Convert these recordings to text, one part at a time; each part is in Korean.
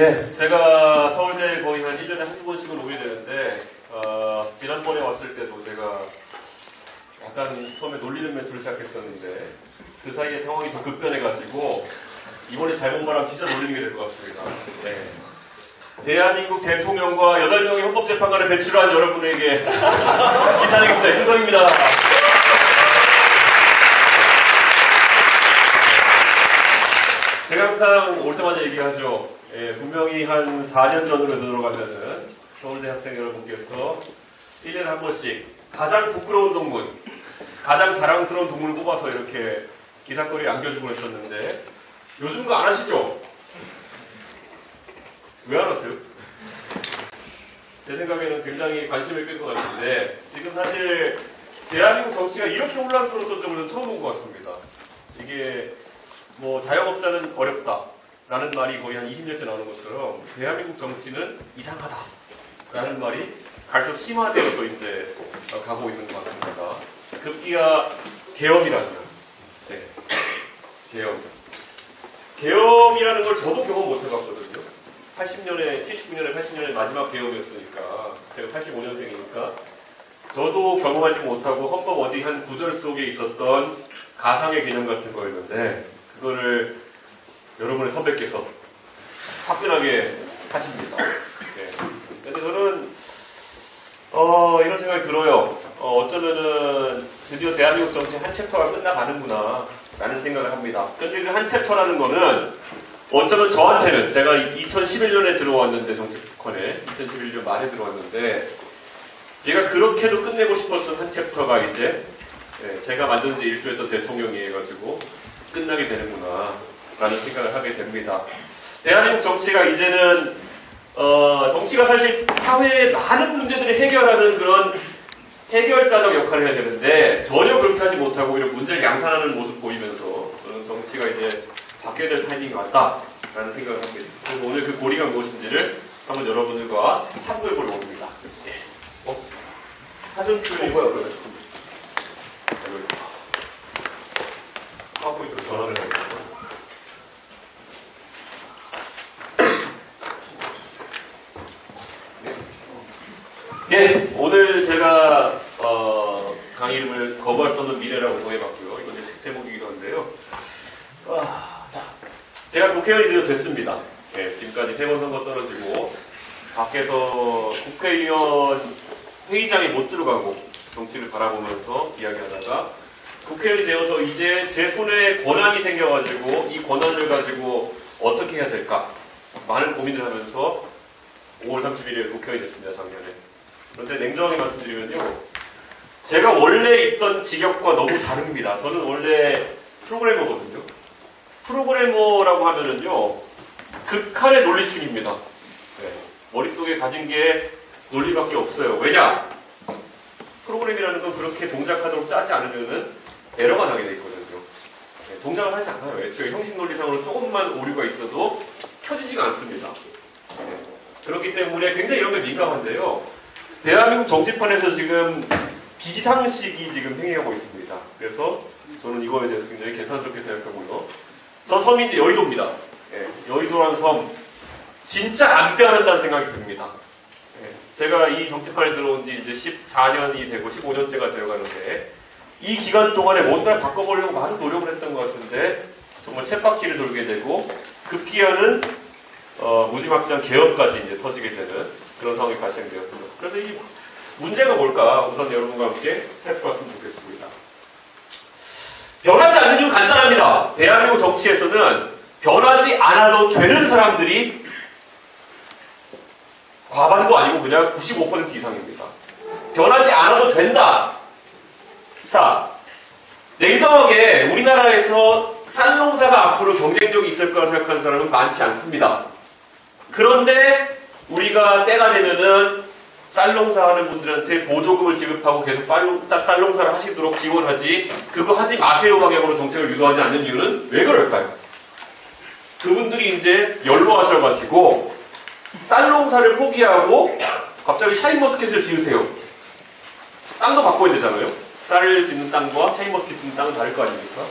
예, 제가 서울대에 거의 한 1년에 한두 번씩은 오게 되는데, 지난번에 왔을 때도 제가 약간 처음에 놀리는 멘트를 시작했었는데, 그 사이에 상황이 좀 급변해가지고, 이번에 잘못 말하면 진짜 놀리는 게 될 것 같습니다. 네. 대한민국 대통령과 8명의 헌법재판관을 배출한 여러분에게 인사드리겠습니다. 윤석입니다. 제가 항상 올 때마다 얘기하죠. 예, 분명히 한 4년 전으로 들어가면은 서울대 학생 여러분께서 1년에 한 번씩 가장 부끄러운 동문, 가장 자랑스러운 동문을 뽑아서 이렇게 기사거리에 안겨주고 그랬었는데 요즘 그거 안 하시죠? 왜 안 하세요? 제 생각에는 굉장히 관심을 끌 것 같은데 지금 사실 대한민국 정치가 이렇게 혼란스러웠던 적은 처음 본 것 같습니다. 이게 뭐 자영업자는 어렵다 라는 말이 거의 한 20년째 나오는 것처럼 대한민국 정치는 이상하다 라는 말이 갈수록 심화되어서 이제 가고 있는 것 같습니다. 급기야 계엄이라는 네. 계엄이라는 걸 저도 경험 못 해봤거든요. 79년에 80년에 마지막 계엄이었으니까 제가 85년생이니까 저도 경험하지 못하고 헌법 어디 한 구절 속에 있었던 가상의 개념 같은 거였는데 그거를 여러분의 선배께서 화끈하게 하십니다. 네. 근데 저는 이런 생각이 들어요. 어쩌면은 드디어 대한민국 정치 한 챕터가 끝나가는구나 라는 생각을 합니다. 근데 그 한 챕터라는 거는 어쩌면 저한테는 제가 2011년에 들어왔는데 정치권에 2011년 말에 들어왔는데 제가 그렇게도 끝내고 싶었던 한 챕터가 이제 제가 만드는데 일조했던 대통령이 해가지고 끝나게 되는구나 라는 생각을 하게 됩니다. 대한민국 정치가 이제는 정치가 사실 사회의 많은 문제들을 해결하는 그런 해결자적 역할을 해야 되는데 전혀 그렇게 하지 못하고 오히려 문제를 양산하는 모습 보이면서 저는 정치가 이제 바뀌어야 될 타이밍이 왔다라는 생각을 하게 됩니다. 그래서 오늘 그 고리가 무엇인지를 한번 여러분들과 탐구해 보려고 합니다. 사전 표현이 뭐야 그러면? 하고 있어 전화를 하고 예, 오늘 제가 강의 이름을 거부할 수 없는 미래라고 정해봤고요. 이건 제 책 제목이기도 한데요. 자, 제가 국회의원이 됐습니다. 예, 지금까지 3번 선거 떨어지고 밖에서 국회의원 회의장에 못 들어가고 정치를 바라보면서 이야기하다가 국회의원이 되어서 이제 제 손에 권한이 생겨가지고 이 권한을 가지고 어떻게 해야 될까 많은 고민을 하면서 5월 31일 국회의원이 됐습니다. 작년에. 그런데 냉정하게 말씀드리면요. 제가 원래 있던 직역과 너무 다릅니다. 저는 원래 프로그래머거든요. 프로그래머라고 하면은요. 극한의 논리충입니다. 네. 머릿속에 가진 게 논리밖에 없어요. 왜냐? 프로그램이라는 건 그렇게 동작하도록 짜지 않으면은 에러가 나게 돼 있거든요. 네. 동작을 하지 않아요. 애초에 형식 논리상으로 조금만 오류가 있어도 켜지지가 않습니다. 네. 그렇기 때문에 굉장히 이런 게 민감한데요. 대한민국 정치판에서 지금 비상식이 지금 행해하고 있습니다. 그래서 저는 이거에 대해서 굉장히 개탄스럽게 생각하고요. 저 섬이 이제 여의도입니다. 예, 여의도라는 섬 진짜 안 빼앗는다는 생각이 듭니다. 예, 제가 이 정치판에 들어온 지 이제 14년이 되고 15년째가 되어가는데 이 기간 동안에 뭔가를 바꿔보려고 많은 노력을 했던 것 같은데 정말 쳇바퀴를 돌게 되고 급기야는 무지막지한 개혁까지 이제 터지게 되는 그런 상황이 발생되었고요. 그래서 이 문제가 뭘까 우선 여러분과 함께 살펴봤으면 좋겠습니다. 변하지 않는 이유는 간단합니다. 대한민국 정치에서는 변하지 않아도 되는 사람들이 과반도 아니고 그냥 95% 이상입니다. 변하지 않아도 된다. 자, 냉정하게 우리나라에서 쌀농사가 앞으로 경쟁력이 있을 거라 생각하는 사람은 많지 않습니다. 그런데 우리가 때가 되면은 쌀농사 하는 분들한테 보조금을 지급하고 계속 쌀농사를 하시도록 지원하지 그거 하지 마세요 방향으로 정책을 유도하지 않는 이유는 왜 그럴까요? 그분들이 이제 연로하셔가지고 쌀농사를 포기하고 갑자기 샤인머스켓을 지으세요. 땅도 바꿔야 되잖아요. 쌀을 짓는 땅과 샤인머스켓 짓는 땅은 다를 거 아닙니까?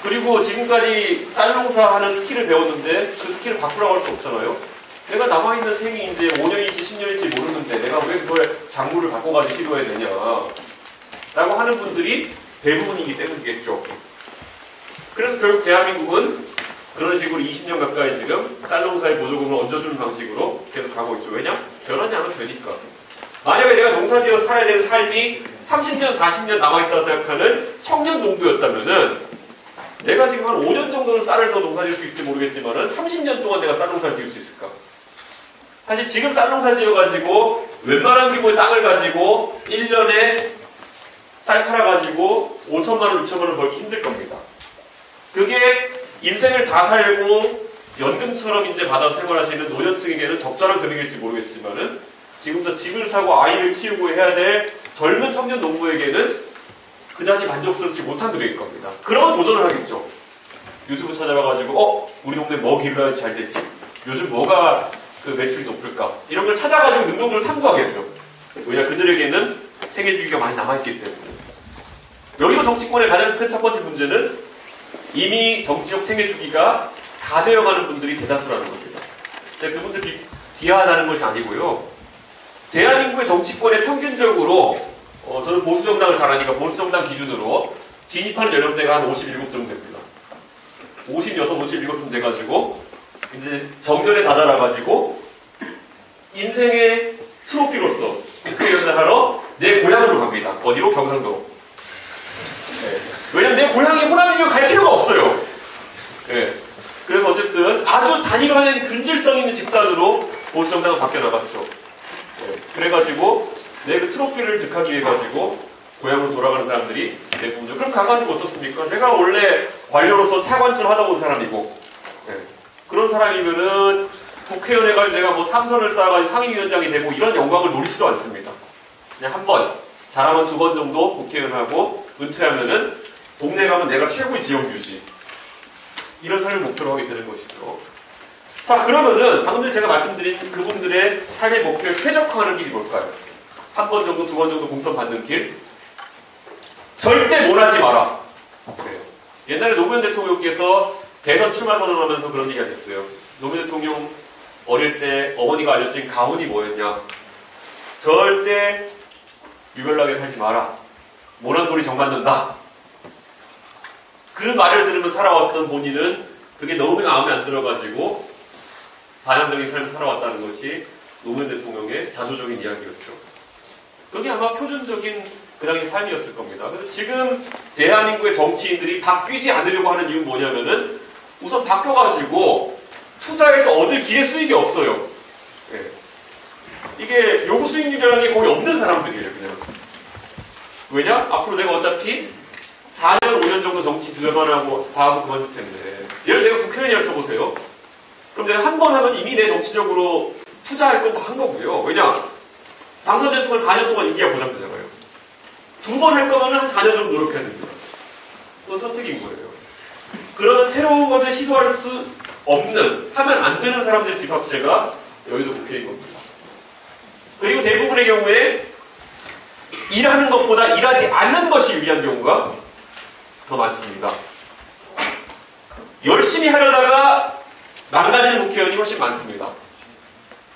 그리고 지금까지 쌀농사 하는 스킬을 배웠는데 그 스킬을 바꾸라고 할 수 없잖아요. 내가 남아있는 생이 이제 5년인지 10년인지 모르는데 내가 왜 그걸 작물을 바꿔가지고 시도해야 되냐 라고 하는 분들이 대부분이기 때문이겠죠. 그래서 결국 대한민국은 그런 식으로 20년 가까이 지금 쌀농사의 보조금을 얹어주는 방식으로 계속 가고 있죠. 왜냐? 변하지 않아도 되니까. 만약에 내가 농사지어 살아야 되는 삶이 30년, 40년 남아있다고 생각하는 청년 농부였다면은 내가 지금 한 5년 정도는 쌀을 더 농사지을 수 있을지 모르겠지만은 30년 동안 내가 쌀농사를 지을 수 있을까? 사실 지금 쌀농사 지어가지고 웬만한 규모의 땅을 가지고 1년에 쌀 팔아가지고 5천만원, 6천만원 벌기 힘들 겁니다. 그게 인생을 다 살고 연금처럼 이제 받아 생활하시는 노년층에게는 적절한 금액일지 모르겠지만은 지금부터 집을 사고 아이를 키우고 해야 될 젊은 청년 농부에게는 그다지 만족스럽지 못한 금액일 겁니다. 그런 도전을 하겠죠. 유튜브 찾아봐가지고 우리 동네 뭐 기르어야지 잘 되지? 요즘 뭐가 그 매출이 높을까? 이런 걸 찾아가지고 능동적으로 탐구하겠죠. 왜냐 그들에게는 생애주기가 많이 남아있기 때문에. 여기도 정치권의 가장 큰 첫 번째 문제는 이미 정치적 생애주기가 다 되어가는 분들이 대다수라는 겁니다. 그분들 비하하자는 것이 아니고요. 대한민국의 정치권에 평균적으로 저는 보수정당을 잘 아니까 보수정당 기준으로 진입하는 연령대가 한 57 정도 됩니다. 56, 57쯤 돼가지고 이제 정년에 다다라가지고 인생의 트로피로서 국회의원을 하러 내 고향으로 갑니다. 어디로? 경상도로. 네. 왜냐면 내 고향이 호남이면 갈 필요가 없어요. 네. 그래서 어쨌든 아주 단일화된 근질성 있는 집단으로 보수정당은 바뀌어나갔죠. 네. 그래가지고 내 그 트로피를 득하기 위해 가지고 고향으로 돌아가는 사람들이 대부분이죠. 그럼 가가지고 어떻습니까? 내가 원래 관료로서 차관처럼 하다 본 사람이고 네. 그런 사람이면은 국회의원 해가지고 내가 뭐 3선을 쌓아가지고 상임위원장이 되고 이런 영광을 노리지도 않습니다. 그냥 한 번, 잘하면 2번 정도 국회의원하고 은퇴하면은 동네 가면 내가 최고의 지역유지 이런 삶을 목표로 하게 되는 것이죠. 자 그러면은 방금 제가 말씀드린 그분들의 삶의 목표를 쾌적화하는 길이 뭘까요? 한 번 정도, 2번 정도 공천 받는 길. 절대 몰하지 마라. 그래요. 옛날에 노무현 대통령께서 대선 출마 선언하면서 그런 얘기 하셨어요. 노무현 대통령 어릴 때 어머니가 알려준 가훈이 뭐였냐. 절대 유별나게 살지 마라. 모난 돌이 정 맞는다. 그 말을 들으면 살아왔던 본인은 그게 너무 마음에 안 들어가지고 반항적인 삶을 살아왔다는 것이 노무현 대통령의 자조적인 이야기였죠. 그게 아마 표준적인 그 당시 삶이었을 겁니다. 그래서 지금 대한민국의 정치인들이 바뀌지 않으려고 하는 이유는 뭐냐면은 우선 바뀌어가지고 투자해서 얻을 기회 수익이 없어요. 네. 이게 요구 수익률이라는 게 거의 없는 사람들이에요, 그냥. 왜냐? 앞으로 내가 어차피 4년, 5년 정도 정치 들어가고 다 하고 그만둘 텐데. 예를 들어 내가 국회의원이라 써보세요. 그럼 내가 한 번 하면 이미 내 정치적으로 투자할 건 다 한 거고요. 왜냐? 당선됐으면 4년 동안 임기가 보장되잖아요. 2번 할 거면 한 4년 정도 노력해야 됩니다. 그건 선택인 거예요. 그러면 새로운 것을 시도할 수 없는, 하면 안 되는 사람들의 집합체가 여의도 국회인 겁니다. 그리고 대부분의 경우에 일하는 것보다 일하지 않는 것이 유리한 경우가 더 많습니다. 열심히 하려다가 망가지는 국회의원이 훨씬 많습니다.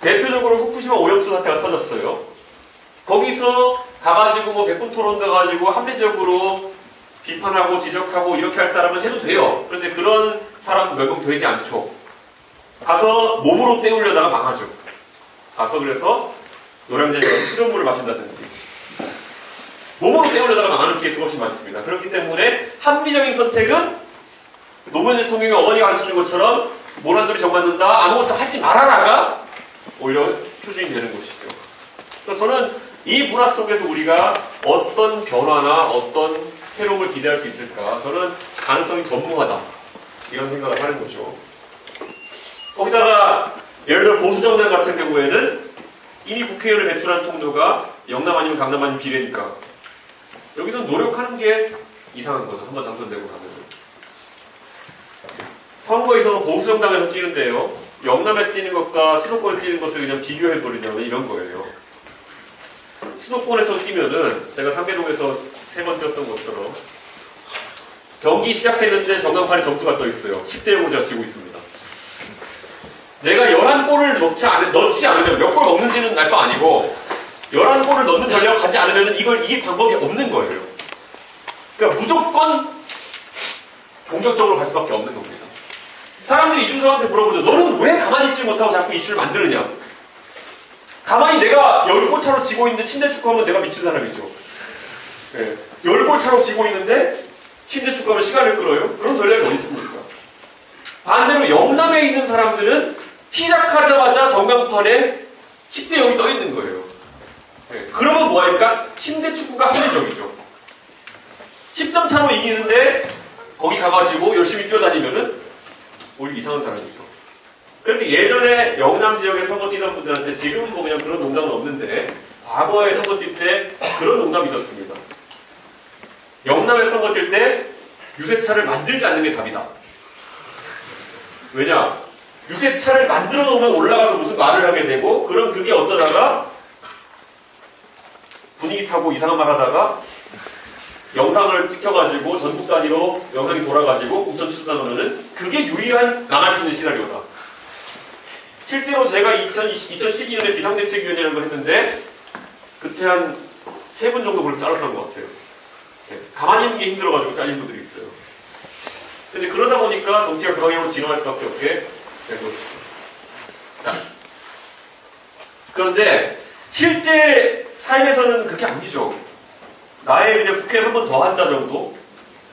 대표적으로 후쿠시마 오염수 사태가 터졌어요. 거기서 가가지고 뭐 100분 토론 가가지고 합리적으로 비판하고 지적하고 이렇게 할 사람은 해도 돼요. 그런데 그런 사람은 몇 명 되지 않죠. 가서 몸으로 때우려다가 망하죠. 가서 그래서 노량진에 가서 수돗물을 마신다든지 몸으로 때우려다가 망하는 케이스가 훨씬 많습니다. 그렇기 때문에 합리적인 선택은 노무현 대통령이 어머니가 가르쳐준 것처럼 모난돌이 정 맞는다 아무것도 하지 말아라가 오히려 표준이 되는 것이죠. 그래서 저는 이 문화 속에서 우리가 어떤 변화나 어떤 새로움을 기대할 수 있을까? 저는 가능성이 전무하다. 이런 생각을 하는 거죠. 거기다가 예를 들어 보수정당 같은 경우에는 이미 국회의원을 배출한 통로가 영남 아니면 강남 아니면 비례니까 여기서 노력하는 게 이상한 거죠. 한번 당선되고 가면. 선거에서 보수정당에서 뛰는데요. 영남에서 뛰는 것과 수도권에서 뛰는 것을 그냥 비교해버리자면 이런 거예요. 수도권에서 뛰면은 제가 상계동에서 3번 뛰었던 것처럼 경기 시작했는데 전광판에 점수가 떠 있어요. 10대 0으로 지고 있습니다. 내가 11골을 넣지 않으면 몇 골 넣는지는 알 거 아니고 11골을 넣는 전략을 가지 않으면 이길 방법이 없는 거예요. 그러니까 무조건 공격적으로 갈 수밖에 없는 겁니다. 사람들이 이준석한테 물어보죠. 너는 왜 가만히 있지 못하고 자꾸 이슈를 만드느냐. 가만히 내가 10골 차로 지고 있는데 침대 축구하면 내가 미친 사람이죠. 네. 10골 차로 지고 있는데 침대 축구하면 시간을 끌어요? 그런 전략이 어디 있습니까? 반대로 영남에 있는 사람들은 시작하자마자 전광판에 10대 0이 떠 있는 거예요. 네. 그러면 뭐하니까 침대 축구가 합리적이죠. 10점 차로 이기는데 거기 가가지고 열심히 뛰어다니면은 오히려 이상한 사람이죠. 그래서 예전에 영남 지역에 선거 뛰던 분들한테 지금은 뭐 그냥 그런 농담은 없는데 과거에 선거 뛸 때 그런 농담이 있었습니다. 영남에 선거 뛸 때 유세차를 만들지 않는 게 답이다. 왜냐? 유세차를 만들어 놓으면 올라가서 무슨 말을 하게 되고 그럼 그게 어쩌다가 분위기 타고 이상한 말 하다가 영상을 찍혀가지고 전국 단위로 영상이 돌아가지고 공천 취소하면은 그게 유일한 나갈 수 있는 시나리오다. 실제로 제가 2012년에 비상대책위원회라는 걸 했는데 그때 한 3분 정도 그걸 잘랐던 것 같아요. 네, 가만히 있는 게 힘들어가지고 잘린 분들이 있어요. 근데 그러다 보니까 정치가 그 방향으로 진화할 수밖에 없게 된 거죠. 자, 그런데 실제 삶에서는 그게 아니죠. 나의 그냥 국회를 한 번 더 한다 정도가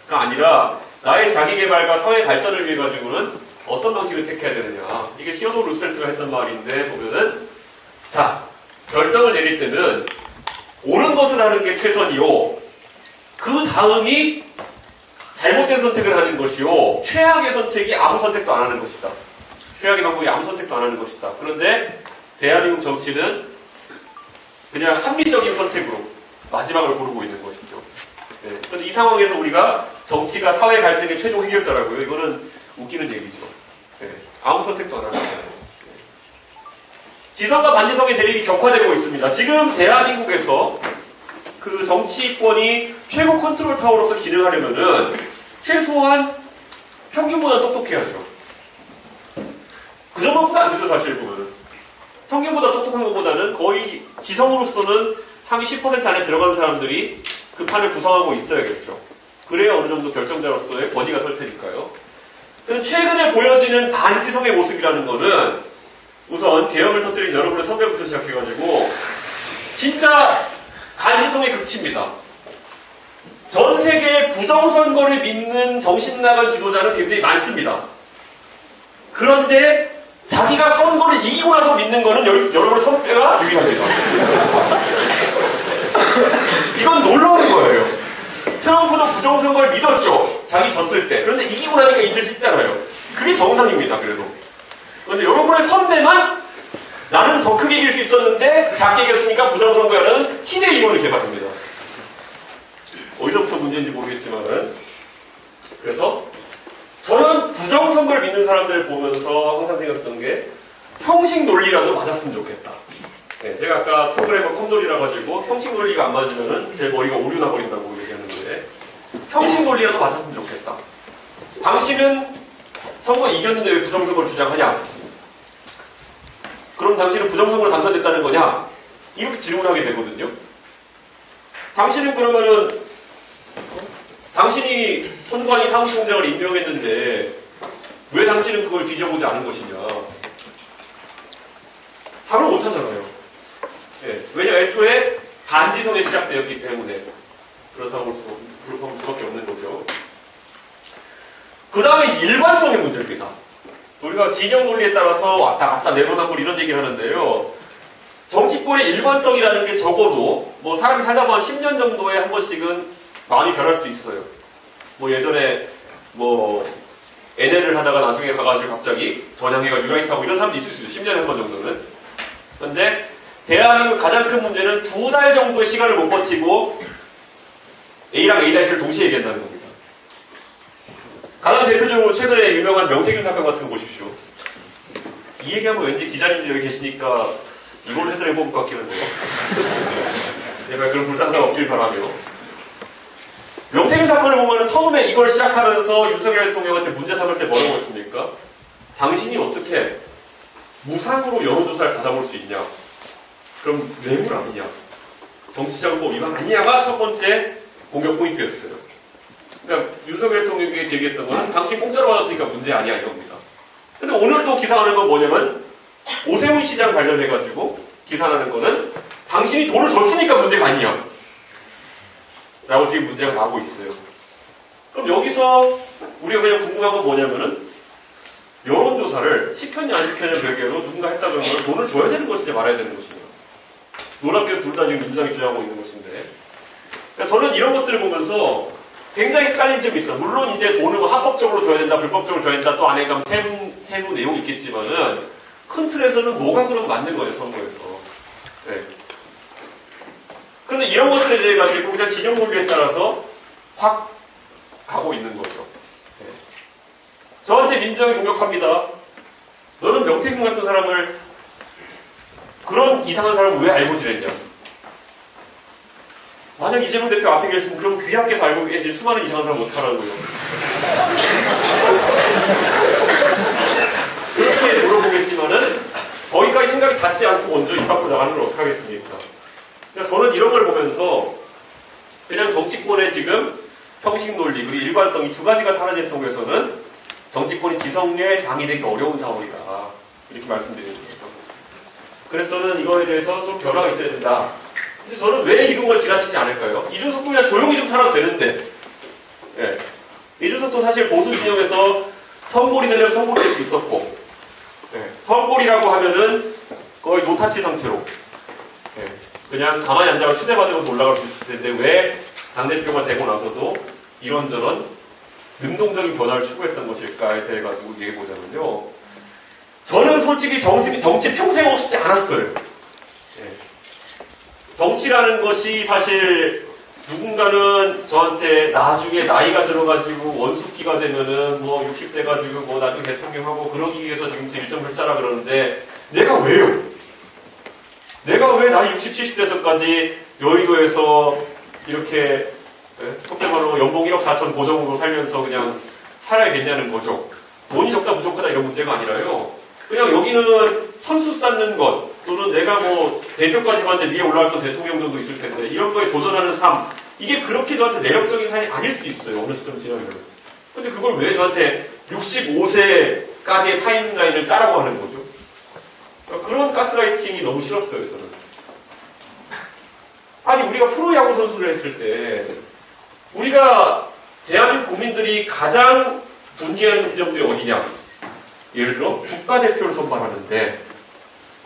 아니라 나의 자기개발과 사회 발전을 위해 가지고는 어떤 방식을 택해야 되느냐. 이게 시어도 루스벨트가 했던 말인데 보면은 자, 결정을 내릴 때는 옳은 것을 하는 게 최선이요. 그 다음이 잘못된 선택을 하는 것이요. 최악의 선택이 아무 선택도 안 하는 것이다. 최악의 방법이 아무 선택도 안 하는 것이다. 그런데 대한민국 정치는 그냥 합리적인 선택으로 마지막을 고르고 있는 것이죠. 네. 그런데 이 상황에서 우리가 정치가 사회 갈등의 최종 해결자라고요. 이거는 웃기는 얘기죠. 네. 아무 선택도 안 하는 거예요. 네. 지성과 반지성의 대립이 격화되고 있습니다. 지금 대한민국에서 그 정치권이 최고 컨트롤 타워로서 기능하려면은 최소한 평균보다 똑똑해야죠. 그 정도보다 안 되죠, 사실 보면은. 평균보다 똑똑한 것보다는 거의 지성으로서는 상위 10% 안에 들어가는 사람들이 그 판을 구성하고 있어야겠죠. 그래야 어느 정도 결정자로서의 권위가 설 테니까요. 최근에 보여지는 반지성의 모습이라는 거는 우선 개혁을 터뜨린 여러분의 선배부터 시작해가지고 진짜 반지성의 극치입니다. 전 세계의 부정선거를 믿는 정신나간 지도자는 굉장히 많습니다. 그런데 자기가 선거를 이기고 나서 믿는 거는 여러분의 선배가 유일합니다. 이건 놀라운 거예요. 트럼프도 부정선거를 믿었죠. 자기 졌을 때. 그런데 이기고 나니까 이틀 쉽잖아요. 그게 정상입니다. 그래도. 그런데 여러분의 선배만 나는 더 크게 이길 수 있었는데 작게 이겼으니까 부정선거라는 희대 이론을 개발합니다. 어디서부터 문제인지 모르겠지만은. 그래서 저는 부정선거를 믿는 사람들을 보면서 항상 생각했던 게 형식 논리라도 맞았으면 좋겠다. 네, 제가 아까 프로그래머 컴돌이라 가지고 형식 논리가 안 맞으면은 제 머리가 오류 나버린다고 얘기하는데 형식 논리라도 맞았으면 좋겠다. 당신은 선거 이겼는데 왜 부정선거를 주장하냐? 그럼 당신은 부정선거로 당선됐다는 거냐? 이렇게 질문하게 되거든요. 당신은 그러면은 당신이 선관위 사무총장을 임명했는데 왜 당신은 그걸 뒤져보지 않은 것이냐? 답을 못하잖아요. 네. 왜냐 애초에 반지성에 시작되었기 때문에 그렇다고 볼 수밖에 없는 거죠. 그 다음에 일관성의 문제입니다. 우리가 진영 논리에 따라서 왔다 갔다 내로남불 이런 얘기를 하는데요. 정치권의 일관성이라는 게 적어도 뭐 사람이 살다 보면 10년 정도에 한 번씩은 마음이 변할 수도 있어요. 뭐 예전에 뭐 NL을 하다가 나중에 가가지고 갑자기 전향회가 유라이트하고 이런 사람도 있을 수 있어요. 10년에 한 번 정도는. 그런데 대한민국 가장 큰 문제는 2달 정도의 시간을 못 버티고 A랑 A-를 동시에 얘기한다는 겁니다. 가장 대표적으로 최근에 유명한 명태균 사건 같은 거 보십시오. 이 얘기하면 왠지 기자님들 여기 계시니까 이걸로 해드려 해볼 것 같긴 한데요. 제가 그런 불상사가 없길 바라며. 명태균 사건을 보면 처음에 이걸 시작하면서 윤석열 대통령한테 문제 삼을 때 뭐라고 했습니까? 당신이 어떻게 무상으로 여론조사를 받아볼 수 있냐? 그럼 뇌물 아니냐? 정치자금법 위반 아니냐가 첫 번째 공격 포인트였어요. 그러니까 윤석열 대통령이 제기했던 거는 당신 공짜로 받았으니까 문제 아니야 이겁니다. 근데 오늘 또 기사하는 건 뭐냐면 오세훈 시장 관련해가지고 기사하는 거는 당신이 돈을 줬으니까 문제가 아니야 라고 지금 문제가 나오고 있어요. 그럼 여기서 우리가 그냥 궁금한 건 뭐냐면은 여론조사를 시켰냐 안 시켰냐 별개로 누군가 했다 그러면 돈을 줘야 되는 것이냐 말아야 되는 것이냐. 놀랍게도 둘 다 지금 민주당이 주장하고 있는 것인데, 그러니까 저는 이런 것들을 보면서 굉장히 헷갈린 점이 있어요. 물론 이제 돈을 뭐 합법적으로 줘야 된다, 불법적으로 줘야 된다, 또 안에 가면 세부 내용이 있겠지만은 큰 틀에서는 뭐가 그럼 맞는 거예요, 선거에서. 네. 그런데 이런 것들에 대해 가지고 그냥 진영 논리에 따라서 확 가고 있는 거죠. 네. 저한테 민주당이 공격합니다. 너는 명태균 같은 사람을 그런 이상한 사람을 왜 알고 지냈냐? 만약 이재명 대표 앞에 계시면 그럼 귀하께서 알고 계실 수많은 이상한 사람 어떡하라고요? 그렇게 물어보겠지만은 거기까지 생각이 닿지 않고 먼저 입 밖으로 나가는 걸 어떡하겠습니까? 그러니까 저는 이런 걸 보면서 그냥 정치권의 지금 형식 논리 그리고 일관성 이 두 가지가 사라진 속에서는 정치권이 지성에 장이 되기 어려운 상황이다. 이렇게 말씀드리는 거죠. 그래서 저는 이거에 대해서 좀 변화가 있어야 된다. 근데 저는 왜 이런 걸 지나치지 않을까요? 이준석도 그냥 조용히 좀 살아도 되는데. 예. 이준석도 사실 보수 진영에서 선골이 되려면 선골이 될 수 있었고, 예. 선골이라고 하면은 거의 노타치 상태로, 예. 그냥 가만히 앉아서 추대받으면서 올라갈 수 있을 텐데, 왜 당대표가 되고 나서도 이런저런 능동적인 변화를 추구했던 것일까에 대해 가지고 얘기해보자면요. 저는 솔직히 정치 평생 하고 싶지 않았어요. 예. 정치라는 것이 사실 누군가는 저한테 나중에 나이가 들어가지고 원숙기가 되면은 뭐 60대 가지고 뭐 나중에 대통령하고 그러기 위해서 지금 일정 절차라 그러는데 내가 왜요? 내가 왜 나이 60, 70대서까지 여의도에서 이렇게 속된 말로 연봉 1억 4천 고정으로 살면서 그냥 살아야겠냐는 거죠. 돈이 적다 부족하다 이런 문제가 아니라요. 그냥 여기는 선수 쌓는 것 또는 내가 뭐 대표까지 봤는데 위에 올라갔던 대통령 정도 있을 텐데 이런 거에 도전하는 삶 이게 그렇게 저한테 매력적인 삶이 아닐 수도 있어요. 어느 시점 지나면. 근데 그걸 왜 저한테 65세까지의 타임라인을 짜라고 하는 거죠? 그런 가스라이팅이 너무 싫었어요. 저는. 아니 우리가 프로야구 선수를 했을 때 우리가 대한민국 국민들이 가장 분개하는 지점들이 어디냐? 예를 들어 국가대표를 선발하는데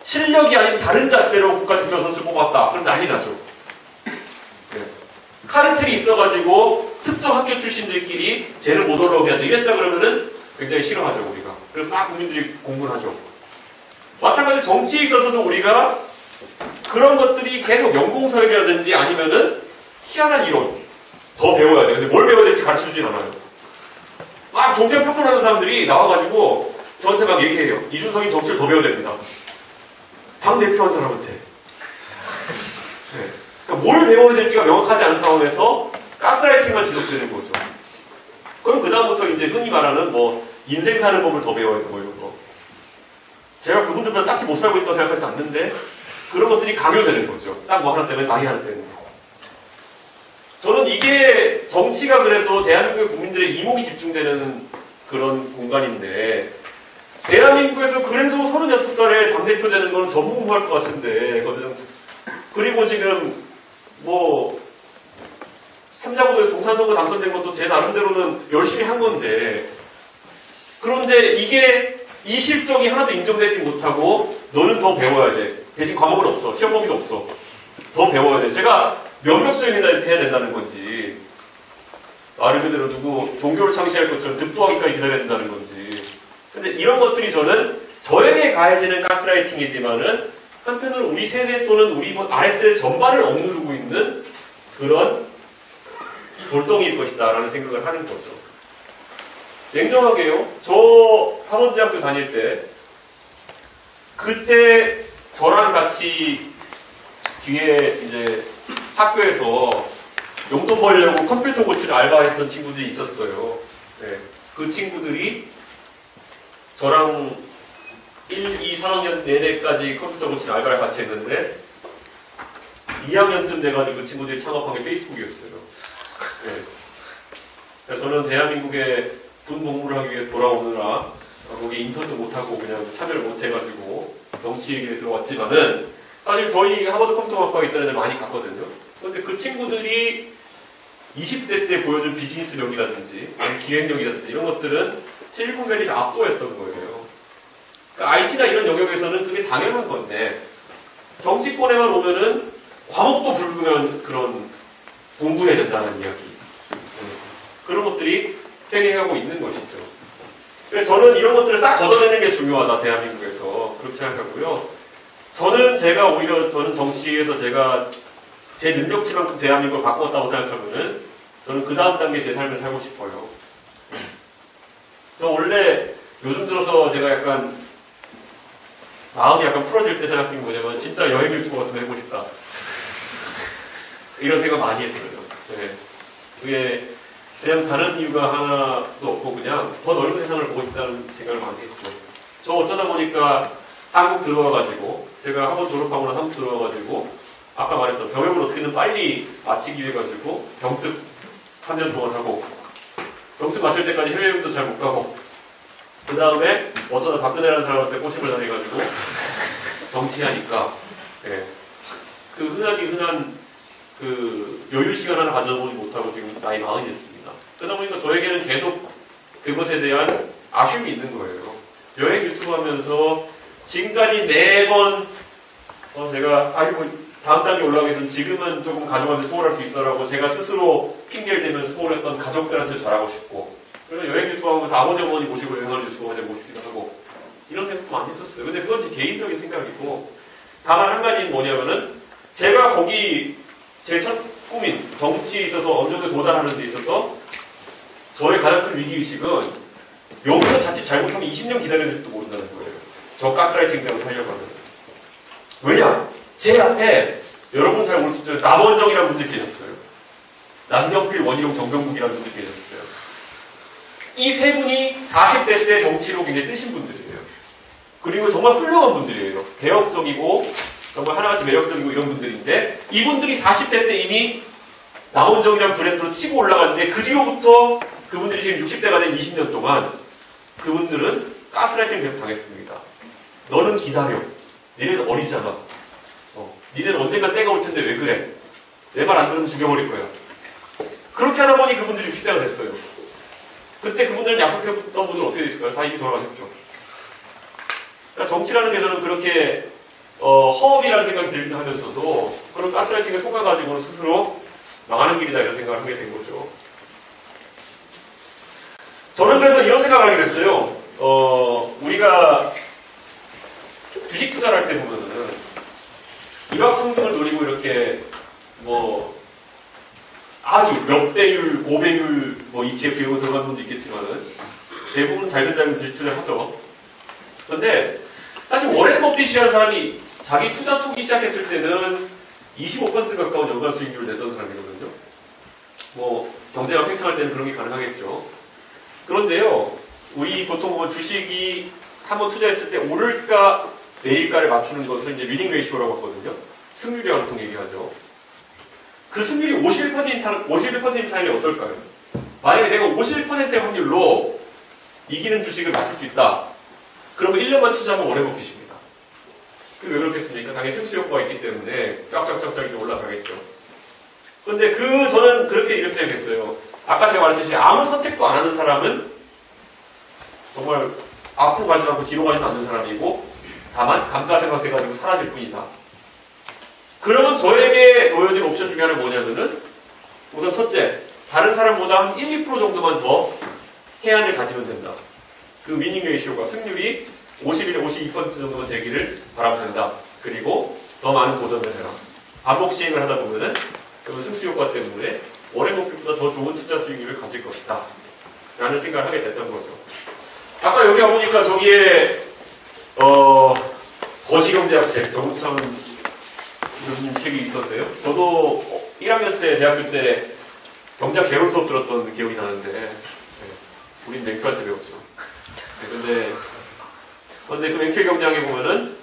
실력이 아닌 다른 잣대로 국가대표 선수를 뽑았다. 그럼 난리 나죠. 네. 카르텔이 있어가지고 특정 학교 출신들끼리 쟤를 못 올라오게 하죠. 이랬다 그러면은 굉장히 싫어하죠 우리가. 그래서 막 국민들이 공부를 하죠. 마찬가지로 정치에 있어서도 우리가 그런 것들이 계속 연공서열이라든지 아니면은 희한한 이론 더 배워야 돼요. 근데 뭘 배워야 될지 가르쳐주진 않아요. 막 종편평론하는 사람들이 나와가지고 저한테 막 얘기해요. 이준석이 정치를 더 배워야 됩니다. 당대표 한 사람한테. 네. 그러니까 뭘 배워야 될지가 명확하지 않은 상황에서 가스라이팅만 지속되는 거죠. 그럼 그다음부터 이제 흔히 말하는 뭐 인생 사는 법을 더 배워야 돼 뭐 이런 거. 제가 그분들보다 딱히 못 살고 있다고 생각하지 않는데 그런 것들이 강요되는 거죠. 딱 뭐 하나 때문에 나이 하나 때문에. 저는 이게 정치가 그래도 대한민국의 국민들의 이목이 집중되는 그런 공간인데 대한민국에서 그래도 36살에 당대표 되는 건 전무후무할 것 같은데 그리고 지금 뭐 삼자구도에 동산선거 당선된 것도 제 나름대로는 열심히 한 건데 그런데 이게 이 실적이 하나도 인정되지 못하고 너는 더 배워야 돼. 대신 과목은 없어. 시험 범위도 없어. 더 배워야 돼. 제가 면역 수행해야 된다는 건지 말 그대로 두고 종교를 창시할 것처럼 득도하기까지 기다려야 된다는 건지 근데 이런 것들이 저는 저에게 가해지는 가스라이팅이지만은 한편으로는 우리 세대 또는 우리 RS의 전반을 억누르고 있는 그런 돌덩이일 것이다 라는 생각을 하는 거죠. 냉정하게요. 저 학원대학교 다닐 때 그때 저랑 같이 뒤에 이제 학교에서 용돈 벌려고 컴퓨터 고치는 알바했던 친구들이 있었어요. 네. 그 친구들이 저랑 1, 2, 3학년 내내까지 컴퓨터 고치는 알바를 같이 했는데 2학년쯤 돼가지고 그 친구들이 창업한 게 페이스북이었어요. 네. 그래서 저는 대한민국에 군 복무를 하기 위해서 돌아오느라 거기 인턴도 못하고 그냥 참여를 못해가지고 정치 얘기에 들어왔지만은 사실 저희 하버드 컴퓨터학과에 있던 애들 많이 갔거든요. 그런데 그 친구들이 20대 때 보여준 비즈니스력이라든지 기획력이라든지 이런 것들은 실리콘밸리가 압도했던 거예요. 그러니까 IT나 이런 영역에서는 그게 당연한 건데 정치권에만 오면은 과목도 불구한 그런 공부해야 된다는 이야기. 그런 것들이 팽행하고 있는 것이죠. 그래서 저는 이런 것들을 싹 걷어내는 게 중요하다, 대한민국에서. 그렇게 생각하고요. 저는 정치에서 제가 제 능력치만큼 대한민국을 바꿨다고 생각하면은 저는 그 다음 단계 제 삶을 살고 싶어요. 저 원래 요즘 들어서 제가 약간 마음이 약간 풀어질 때 생각한 게 뭐냐면 진짜 여행 유튜버 같은 거 해보고 싶다. 이런 생각 많이 했어요. 네. 그게 그냥 다른 이유가 하나도 없고 그냥 더 넓은 세상을 보고 싶다는 생각을 많이 했죠. 저 어쩌다 보니까 한국 들어와가지고 제가 한번 졸업하고 나서 한국 들어와가지고 아까 말했던 병역을 어떻게든 빨리 마치기 위해 가지고 병특 3년 동안 하고 병특 마칠 때까지 해외여행도 잘 못 가고 그 다음에 어쩌다 박근혜라는 사람한테 꼬심을 당해가지고 정치하니까 예. 그 흔한 그 여유 시간 하나 가져보지 못하고 지금 나이 40이 됐습니다. 그러다 보니까 저에게는 계속 그것에 대한 아쉬움이 있는 거예요. 여행 유튜브 하면서 지금까지 매번 제가 다음 단계 올라가기 위해서는 지금은 조금 가족한테 소홀할 수 있어라고 제가 스스로 핑계를 대면서 소홀했던 가족들한테 잘하고 싶고 그래서 여행 유튜브 하면서 아버지 어머니 모시고 여행하는 유튜버한테 모시기도 하고 이런 생각도 많이 했었어요. 근데 그건 제 개인적인 생각이고 다만 한 가지는 뭐냐면은 제가 거기 제 첫 꿈인 정치에 있어서 어느 정도 도달하는 데 있어서 저의 가장 큰 위기의식은 여기서 자칫 잘못하면 20년 기다리는지도 모른다는 거예요. 저 가스라이팅 대로 살려고 하면. 왜냐? 제 앞에 여러분 잘 모를 수 있죠. 남원정이라는 분들이 계셨어요. 남경필, 원희룡, 정병국이라는 분들이 계셨어요. 이 세 분이 40대 때 정치로 굉장히 뜨신 분들이에요. 그리고 정말 훌륭한 분들이에요. 개혁적이고 정말 하나같이 매력적이고 이런 분들인데 이분들이 40대 때 이미 남원정이라는 브랜드로 치고 올라갔는데 그 뒤로부터 그분들이 지금 60대가 된 20년 동안 그분들은 가스라이팅을 계속 당했습니다. 너는 기다려. 니네는 어리잖아. 니네는 언젠가 때가 올 텐데 왜 그래? 내 말 안 들으면 죽여버릴 거야. 그렇게 하다 보니 그분들이 60대가 됐어요. 그때 그분들은 약속했던 분들은 어떻게 됐을까요? 다 이미 돌아가셨죠. 그러니까 정치라는 게 저는 그렇게 허업이라는 생각이 들긴 하면서도 그런 가스라이팅에 속아가지고는 스스로 망하는 길이다 이런 생각을 하게 된 거죠. 저는 그래서 이런 생각을 하게 됐어요. 우리가 주식 투자를 할 때 보면은 일확천금을 노리고 이렇게 아주 몇 배율, 고배율 ETF 이런 거 들어간 분도 있겠지만은 대부분 잘근잘근 주식 투자를 하죠. 그런데 사실 워렌 버핏이라는 사람이 자기 투자 초기 시작했을 때는 25% 가까운 연간 수익률을 냈던 사람이거든요. 경제가 팽창할 때는 그런 게 가능하겠죠. 그런데요, 우리 보통 주식이 한번 투자했을 때 오를까 내일까를 맞추는 것을 이제 위닝 레이쇼라고 하거든요. 승률이라고 보통 얘기하죠. 그 승률이 51% 차이면 어떨까요? 만약에 내가 51%의 확률로 이기는 주식을 맞출 수 있다. 그러면 1년만 투자하면 워렌 버핏입니다. 왜 그렇겠습니까? 당연히 승수 효과가 있기 때문에 쫙쫙쫙쫙 이렇게 올라가겠죠. 그런데 저는 이렇게 생각했어요. 아까 제가 말했듯이 아무 선택도 안 하는 사람은 정말 앞으로 가지도 않고 뒤로 가지도 않는 사람이고 다만 감가상각돼가지고 사라질 뿐이다. 그러면 저에게 놓여진 옵션 중에 하나는 뭐냐면은 우선 첫째, 다른 사람보다 한 1, 2% 정도만 더 해안을 가지면 된다. 그 위닝 레이쇼가 승률이 51, 52% 정도만 되기를 바라본다. 그리고 더 많은 도전을 해라. 반복 시행을 하다 보면은 그 승수 효과 때문에 워렌 버핏보다 더 좋은 투자 수익률을 가질 것이다. 라는 생각을 하게 됐던 거죠. 아까 여기 와보니까 저기에 거시경제학 책, 정우창 교수님 책이 있던데요. 저도 1학년 때, 대학교 때 경제학 개론 수업 들었던 기억이 나는데 우린 맹수한테 배웠죠. 근데 그런데 그 맹철 경제학에 보면은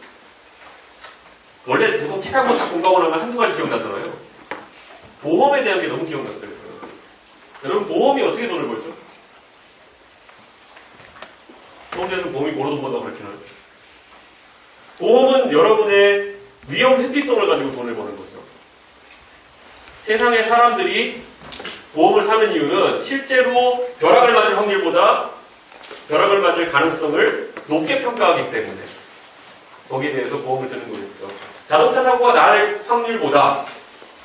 원래 보통 책 한 번 딱 공부하고 나면 한두 가지 기억나잖아요. 보험에 대한 게 너무 기억났어요. 저는. 여러분 보험이 어떻게 돈을 벌죠? 서울대에서 보험이 뭐로 돈 번다고 그렇게 나요? 보험은 여러분의 위험 회피성을 가지고 돈을 버는 거죠. 세상의 사람들이 보험을 사는 이유는 실제로 벼락을 맞을 확률보다 벼락을 맞을 가능성을 높게 평가하기 때문에 거기에 대해서 보험을 드는 거겠죠. 자동차 사고가 날 확률보다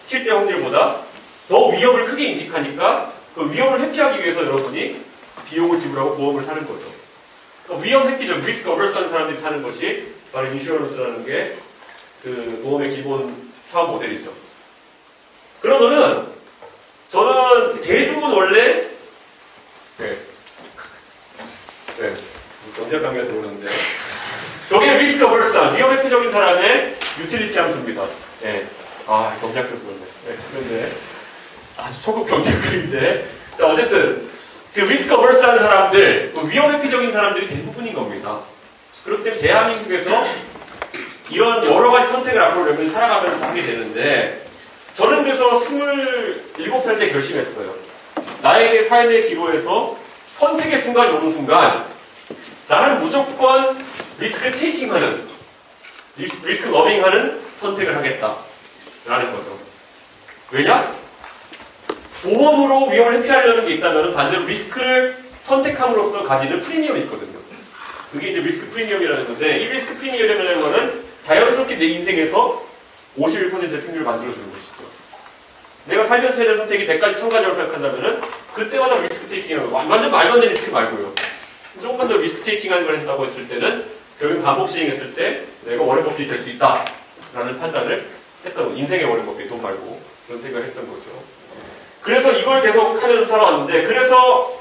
실제 확률보다 더 위험을 크게 인식하니까 그 위험을 회피하기 위해서 여러분이 비용을 지불하고 보험을 사는 거죠. 그러니까 위험 회피죠. 리스크 어버스한 사람들이 사는 것이 바로 인슈어런스라는 게 그 보험의 기본 사업 모델이죠. 그러면은 저는 대중은 원래 경제학 강의가 들어오는데 저게 리스크 어버스한 위험 회피적인 사람의 유틸리티 함수입니다. 경제학 교수였네. 그런데 아주 초급 경제학인데 자 어쨌든 그 리스크 어버스한 사람들, 그 위험 회피적인 사람들이 대부분인 겁니다. 그렇기 때문에 대한민국에서 이런 여러 가지 선택을 앞으로 여러분이 살아가면서 하게 되는데 저는 그래서 27살 때 결심했어요. 나에게 삶의 기로에서 선택의 순간이 오는 순간 나는 무조건 리스크 테이킹하는 리스크 러빙하는 선택을 하겠다라는 거죠. 왜냐? 보험으로 위험을 회피하려는 게 있다면 반대로 리스크를 선택함으로써 가지는 프리미엄이 있거든요. 그게 이제 리스크 프리미엄이라는 건데 이 리스크 프리미엄이라는 거는 자연스럽게 내 인생에서 51%의 승률을 만들어주는 것이죠. 내가 살면서 해야 될 선택이 100가지 1000가지라고 생각한다면 그때마다 리스크 테이킹하는 거 완전 말도 안 되는 리스크 말고요. 조금만 더 리스크 테이킹하는 걸 했다고 했을 때는 결국 반복 시행했을 때 내가 워렌 버핏이 될 수 있다라는 판단을 했던 거. 인생의 워렌 버핏, 돈 말고 그런 생각을 했던 거죠. 그래서 이걸 계속 하면서 살아왔는데 그래서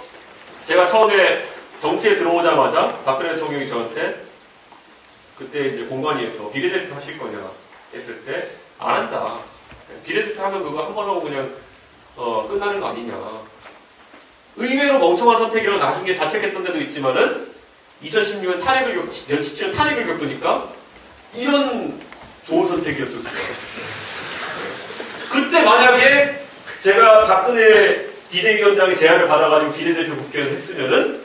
제가 처음에 정치에 들어오자마자 박근혜 대통령이 저한테 그때 이제 공관위에서 비례대표 하실 거냐 했을 때 안 한다. 비례대표 하면 그거 한 번 하고 그냥 끝나는 거 아니냐. 의외로 멍청한 선택이라고 나중에 자책했던 데도 있지만은 2016년 탄핵을 17년 탄핵을 겪으니까 이런 좋은 선택이었었어요. 그때 만약에 제가 박근혜 비대위원장의 제안을 받아가지고 비례대표 국회의원 했으면은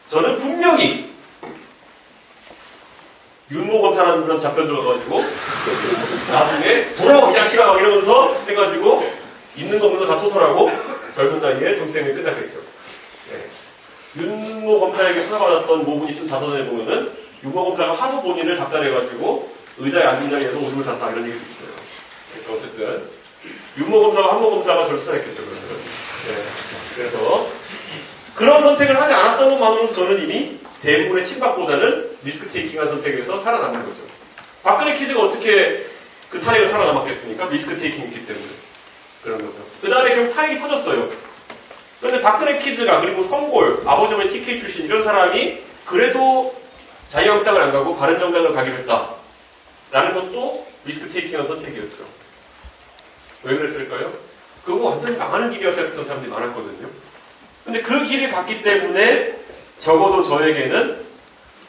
저는 분명히 윤모 검사라는 그런 잡변 들어가지고 나중에 돌아와 이 자식아 막 이러면서 해가지고 있는 거 없는 거 다 토설하고 젊은 나이에 정치생명이 끝났겠죠. 윤모 검사에게 수사받았던 모분이 쓴 자선에 보면은 윤모 검사가 하도 본인을 답답해가지고 의자에 앉은 자리에서 오줌을 쌌다 이런 얘기도 있어요. 그러니까 어쨌든 윤모 검사와 한모 검사가 저를 수사했겠죠. 그래서 그런 선택을 하지 않았던 것만으로도 저는 이미 대부분의 친박보다는 리스크 테이킹한 선택에서 살아남는 거죠. 박근혜 키즈가 어떻게 그 탄핵을 살아남았겠습니까? 리스크 테이킹이 있기 때문에. 그런 거죠. 그 다음에 결국 탄핵이 터졌어요. 그런데 박근혜 키즈가 그리고 성골, 아버지 어머니 TK 출신 이런 사람이 그래도 자유한국당을 안 가고 바른정당을 가기로 했다. 라는 것도 리스크 테이킹한 선택이었죠. 왜 그랬을까요? 그거 완전히 망하는 길이어서 생각했던 사람들이 많았거든요. 근데 그 길을 갔기 때문에 적어도 저에게는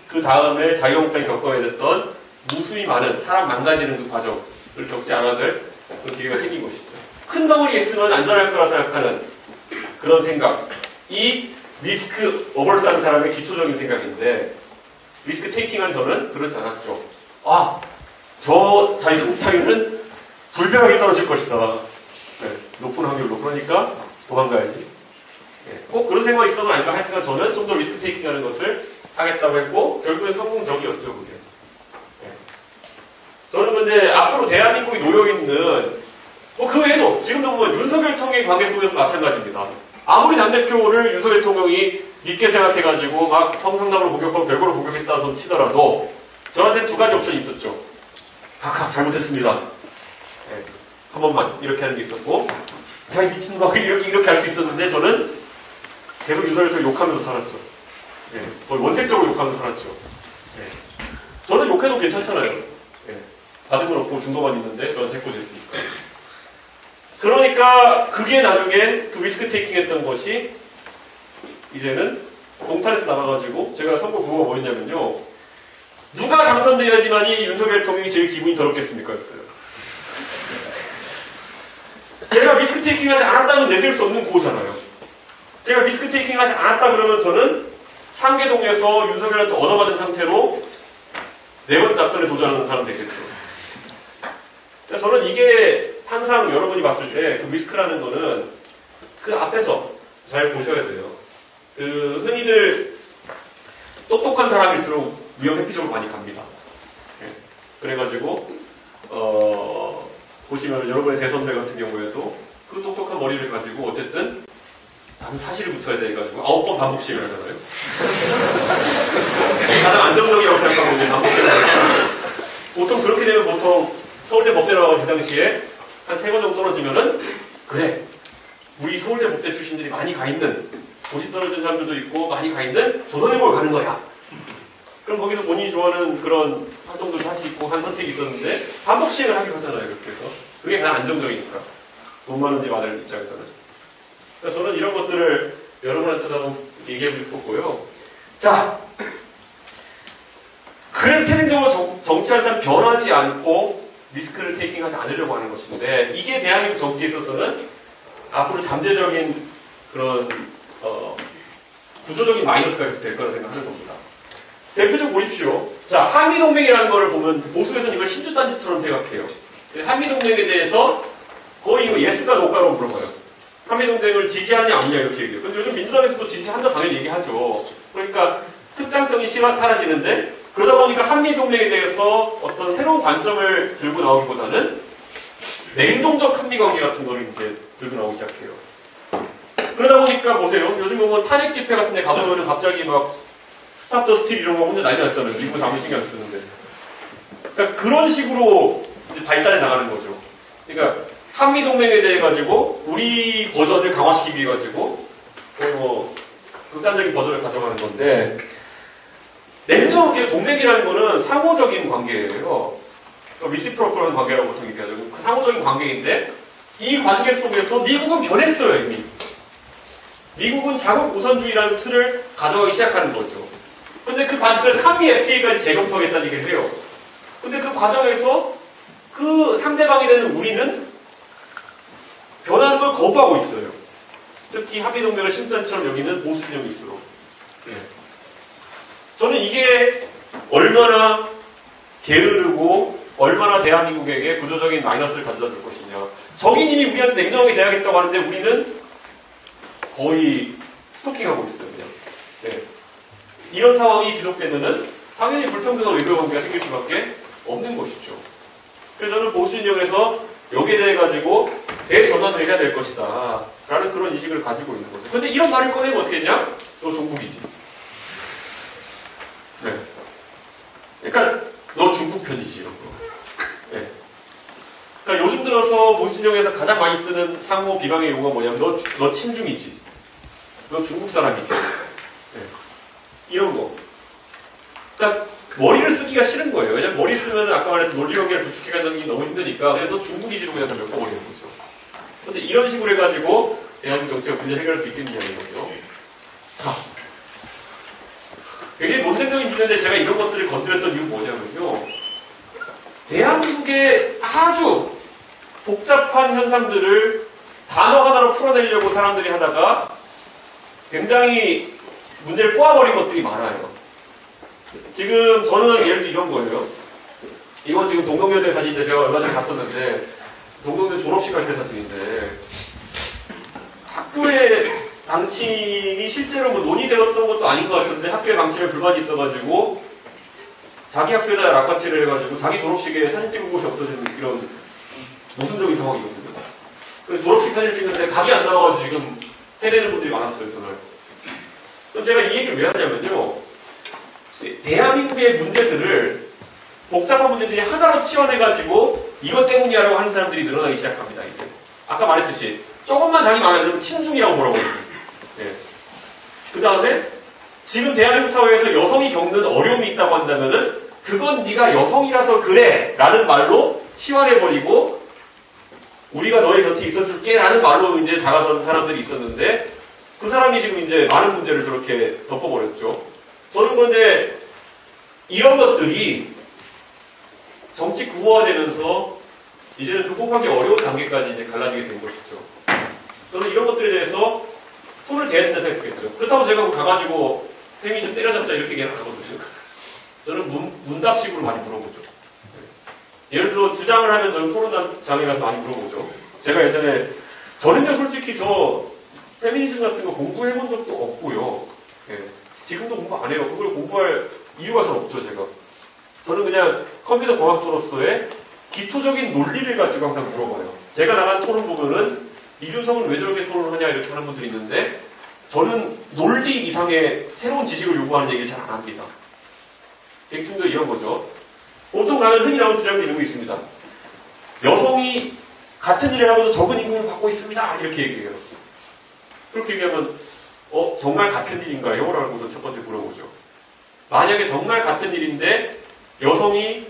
그 다음에 자유한국당이 겪어야 됐던 무수히 많은 사람 망가지는 그 과정을 겪지 않아도 될 그런 기회가 생긴 것이죠. 큰 덩어리에 있으면 안전할 거라 생각하는 그런 생각. 이 리스크 어벌스한 사람의 기초적인 생각인데 리스크 테이킹한 저는 그렇지 않았죠. 저 자유한국당에는 불벼락이 떨어질 것이다. 높은 확률로. 그러니까 도망가야지. 꼭 그런 생각이 있어도 아닌가 하여튼 저는 좀 더 리스크 테이킹하는 것을 하겠다고 했고 결국엔 성공적이었죠. 그게. 저는 근데 앞으로 대한민국이 놓여있는 그 외에도 지금도 보면 윤석열 대통령의 관계 속에서 마찬가지입니다. 아무리 당대표를 윤석열 대통령이 믿게 생각해가지고 막 성상납으로 공격하고 별거로 공격했다 손 치더라도 저한테는 두 가지 옵션이 있었죠. 각각 잘못했습니다. 한 번만 이렇게 하는 게 있었고 야 미친놈아 이렇게 할 수 있었는데 저는 계속 윤석열 대통령 욕하면서 살았죠. 거의 원색적으로 욕하면서 살았죠. 저는 욕해도 괜찮잖아요. 받은 건 없고 준 것만 있는데 저한테 해코지했으니까. 그러니까 그게 나중에 그 리스크 테이킹 했던 것이 이제는 공탈에서 나가가지고 제가 선거 구호가 뭐였냐면요. 누가 당선돼야지만이 윤석열 대통령이 제일 기분이 더럽겠습니까? 했어요. 제가 리스크 테이킹 하지 않았다면 내세울 수 없는 고잖아요. 제가 리스크 테이킹 하지 않았다 그러면 저는 상계동에서 윤석열한테 얻어맞은 상태로 네 번째 낙선에 도전하는 사람 되겠죠. 저는 이게 항상 여러분이 봤을 때 그 리스크라는 거는 그 앞에서 잘 보셔야 돼요. 그 흔히들 똑똑한 사람일수록 위험 회피적으로 많이 갑니다. 그래가지고 보시면 여러분의 대선배 같은 경우에도 그 똑똑한 머리를 가지고 어쨌든 나는 사실을 붙어야 돼 해가지고 9번 반복 시행을 하잖아요. 가장 안정적이라고 생각하고 있는 반복 시행을 하잖아요. 보통 그렇게 되면 보통 서울대 법대 나가고 그 당시에 한 3번 정도 떨어지면은 그래 우리 서울대 법대 출신들이 많이 가 있는 도시 떨어진 사람들도 있고 많이 가 있는 조선일보를 가는 거야. 그럼 거기서 본인이 좋아하는 그런 활동들도 할 수 있고 한 선택이 있었는데 반복 시행을 하기로 하잖아요. 그렇게 해서 그게 가장 안정적이니까 돈 많은 집 아들 입장에서는. 그래서 저는 이런 것들을 여러분한테도 한번 얘기해 볼 거고요. 자, 그래서 태생적으로 정치하는 사람 변하지 않고 리스크를 테이킹하지 않으려고 하는 것인데 이게 대한민국 정치에 있어서는 앞으로 잠재적인 그런 구조적인 마이너스가 될 거라 생각하는 겁니다. 대표적으로 보십시오. 자, 한미동맹이라는 거를 보면 보수에서는 이걸 신주단지처럼 생각해요. 한미동맹에 대해서 거의 이거 예스가 노가로 물어봐요. 한미동맹을 지지하냐 아니냐 이렇게 얘기해요. 근데 요즘 민주당에서도 지지한다 당연히 얘기하죠. 그러니까 특장성이 사라지는데 그러다 보니까 한미동맹에 대해서 어떤 새로운 관점을 들고 나오기보다는 냉동적 한미관계 같은 거를 이제 들고 나오기 시작해요. 그러다 보니까 보세요. 요즘 보면 탄핵 집회 같은 데 가보면 갑자기 막 스탑 더 스틸 이런 거 혼자 난리 났잖아요. 미국은 아무 신경 안 쓰는데. 그러니까 그런 식으로 이제 발달해 나가는 거죠. 그러니까 한미동맹에 대해 가지고 우리 버전을 강화시키기 위해 가지고 뭐 극단적인 버전을 가져가는 건데 냉정하게 동맹이라는 거는 상호적인 관계예요. 리시프로컬한 관계라고 보통 얘기하죠. 그 상호적인 관계인데 이 관계 속에서 미국은 변했어요 이미. 미국은 자국 우선주의라는 틀을 가져가기 시작하는 거죠. 근데 그래서 한미 FTA까지 재검토하겠다는 얘기를 해요. 근데 그 과정에서 그 상대방이 되는 우리는 변하는 걸 거부하고 있어요. 특히 한미동맹을 신전처럼 여기는 보수 진영일수록. 예. 저는 이게 얼마나 게으르고 얼마나 대한민국에게 구조적인 마이너스를 가져다 줄 것이냐. 적인님이 우리한테 냉정하게 대하겠다고 하는데 우리는 거의 스토킹하고 있어요. 그냥. 네. 이런 상황이 지속되면은 당연히 불평등한 외교 관계가 생길 수밖에 없는 것이죠. 그래서 저는 보수 진영에서 여기에 대해 가지고 대전환을 해야 될 것이다 라는 그런 인식을 가지고 있는 거죠. 근데 이런 말을 꺼내면 어떻게 했냐? 너 중국이지. 네. 그러니까 너 중국 편이지 이런 거. 네. 그러니까 요즘 들어서 보수 진영에서 가장 많이 쓰는 상호 비방의 용어가 뭐냐면 너 친중이지. 너 중국 사람이지. 네. 이런 거. 그러니까 머리를 쓰기가 싫은 거예요. 왜냐면 머리 쓰면 아까 말했던 논리관계를 구축해가는 게 너무 힘드니까 그냥 너 중국이지로 그냥 엮어버리는 거죠. 근데 이런 식으로 해가지고 대한민국 정치가 문제를 해결할 수 있겠느냐는 거죠. 자, 굉장히 논쟁적인 주제인데 제가 이런 것들을 건드렸던 이유는 뭐냐면요. 대한민국의 아주 복잡한 현상들을 단어 하나로 풀어내려고 사람들이 하다가 굉장히 문제를 꼬아버린 것들이 많아요. 지금 저는 예를 들어 이런 거예요. 이건 지금 동덕여대 사진인데 제가 얼마 전에 갔었는데 동덕여대 졸업식 할 때 사진인데 학교의 방침이 실제로 뭐 논의되었던 것도 아닌 것 같은데 학교의 방침에 불만이 있어가지고 자기 학교에다 락카치를 해가지고 자기 졸업식에 사진 찍은 곳이 없어지는 이런 모순적인 상황이거든요. 그래서 졸업식 사진을 찍는데 각이 안 나와가지고 지금 해내는 분들이 많았어요, 저는. 제가 이 얘기를 왜 하냐면요. 대한민국의 문제들을 복잡한 문제들이 하나로 치워내가지고 이것 때문이라고 하는 사람들이 늘어나기 시작합니다, 이제. 아까 말했듯이 조금만 자기 마음에 안 들면 친중이라고 뭐라고 해요. 예. 그 다음에 지금 대한민국 사회에서 여성이 겪는 어려움이 있다고 한다면은 그건 네가 여성이라서 그래 라는 말로 치환해버리고 우리가 너의 곁에 있어줄게 라는 말로 이제 다가선 사람들이 있었는데 그 사람이 지금 이제 많은 문제를 저렇게 덮어버렸죠. 저는 그런데 이런 것들이 정치 구호화되면서 이제는 극복하기 어려운 단계까지 이제 갈라지게 된 것이죠. 저는 이런 것들에 대해서 손을 대야 된다 생각했죠. 그렇다고 제가 가가지고 페미니즘 때려잡자 이렇게 얘기는 안 하거든요. 저는 문답식으로 많이 물어보죠. 예를 들어 주장을 하면 저는 토론장에 가서 많이 물어보죠. 제가 예전에 저는요 솔직히 저 페미니즘 같은 거 공부해본 적도 없고요. 예. 지금도 공부 안 해요. 그걸 공부할 이유가 전 없죠. 저는 그냥 컴퓨터 공학자로서의 기초적인 논리를 가지고 항상 물어봐요. 제가 나간 토론 보면은 이준석은 왜 저렇게 토론을 하냐 이렇게 하는 분들이 있는데 저는 논리 이상의 새로운 지식을 요구하는 얘기를 잘 안 합니다. 대충도 이런 거죠. 보통 가면 흔히 나오는 주장도 이런 게 있습니다. 여성이 같은 일을 하고도 적은 임금을 받고 있습니다. 이렇게 얘기해요. 그렇게 얘기하면 정말 같은 일인가요? 라고서 첫 번째 물어보죠. 만약에 정말 같은 일인데 여성이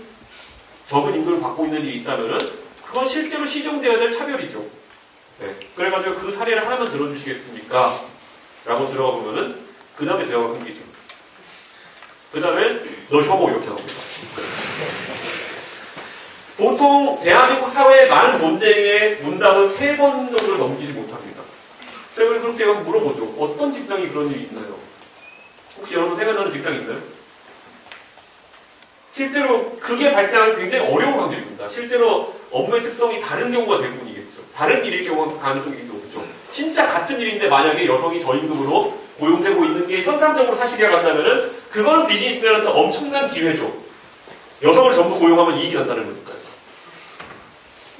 적은 임금을 받고 있는 일이 있다면은 그건 실제로 시정되어야 될 차별이죠. 네. 그래가지고 그 사례를 하나만 들어주시겠습니까? 라고 들어가 보면은 그 다음에 대화가 끊기죠. 그 다음에 너 혐오 이렇게 나옵니다. 보통 대한민국 사회의 많은 논쟁의 문답은 3번 정도를 넘기지 못합니다. 제가 그렇게 물어보죠. 어떤 직장이 그런 일이 있나요? 혹시 여러분 생각나는 직장이 있나요? 실제로 그게 발생하는 굉장히 어려운 관계입니다. 실제로 업무의 특성이 다른 경우가 대부분이겠죠. 다른 일일 경우가 가능성이 높죠. 진짜 같은 일인데 만약에 여성이 저임금으로 고용되고 있는 게 현상적으로 사실이라고 한다면은 그거는 비즈니스맨한테 엄청난 기회죠. 여성을 전부 고용하면 이익이 난다는 거니까요.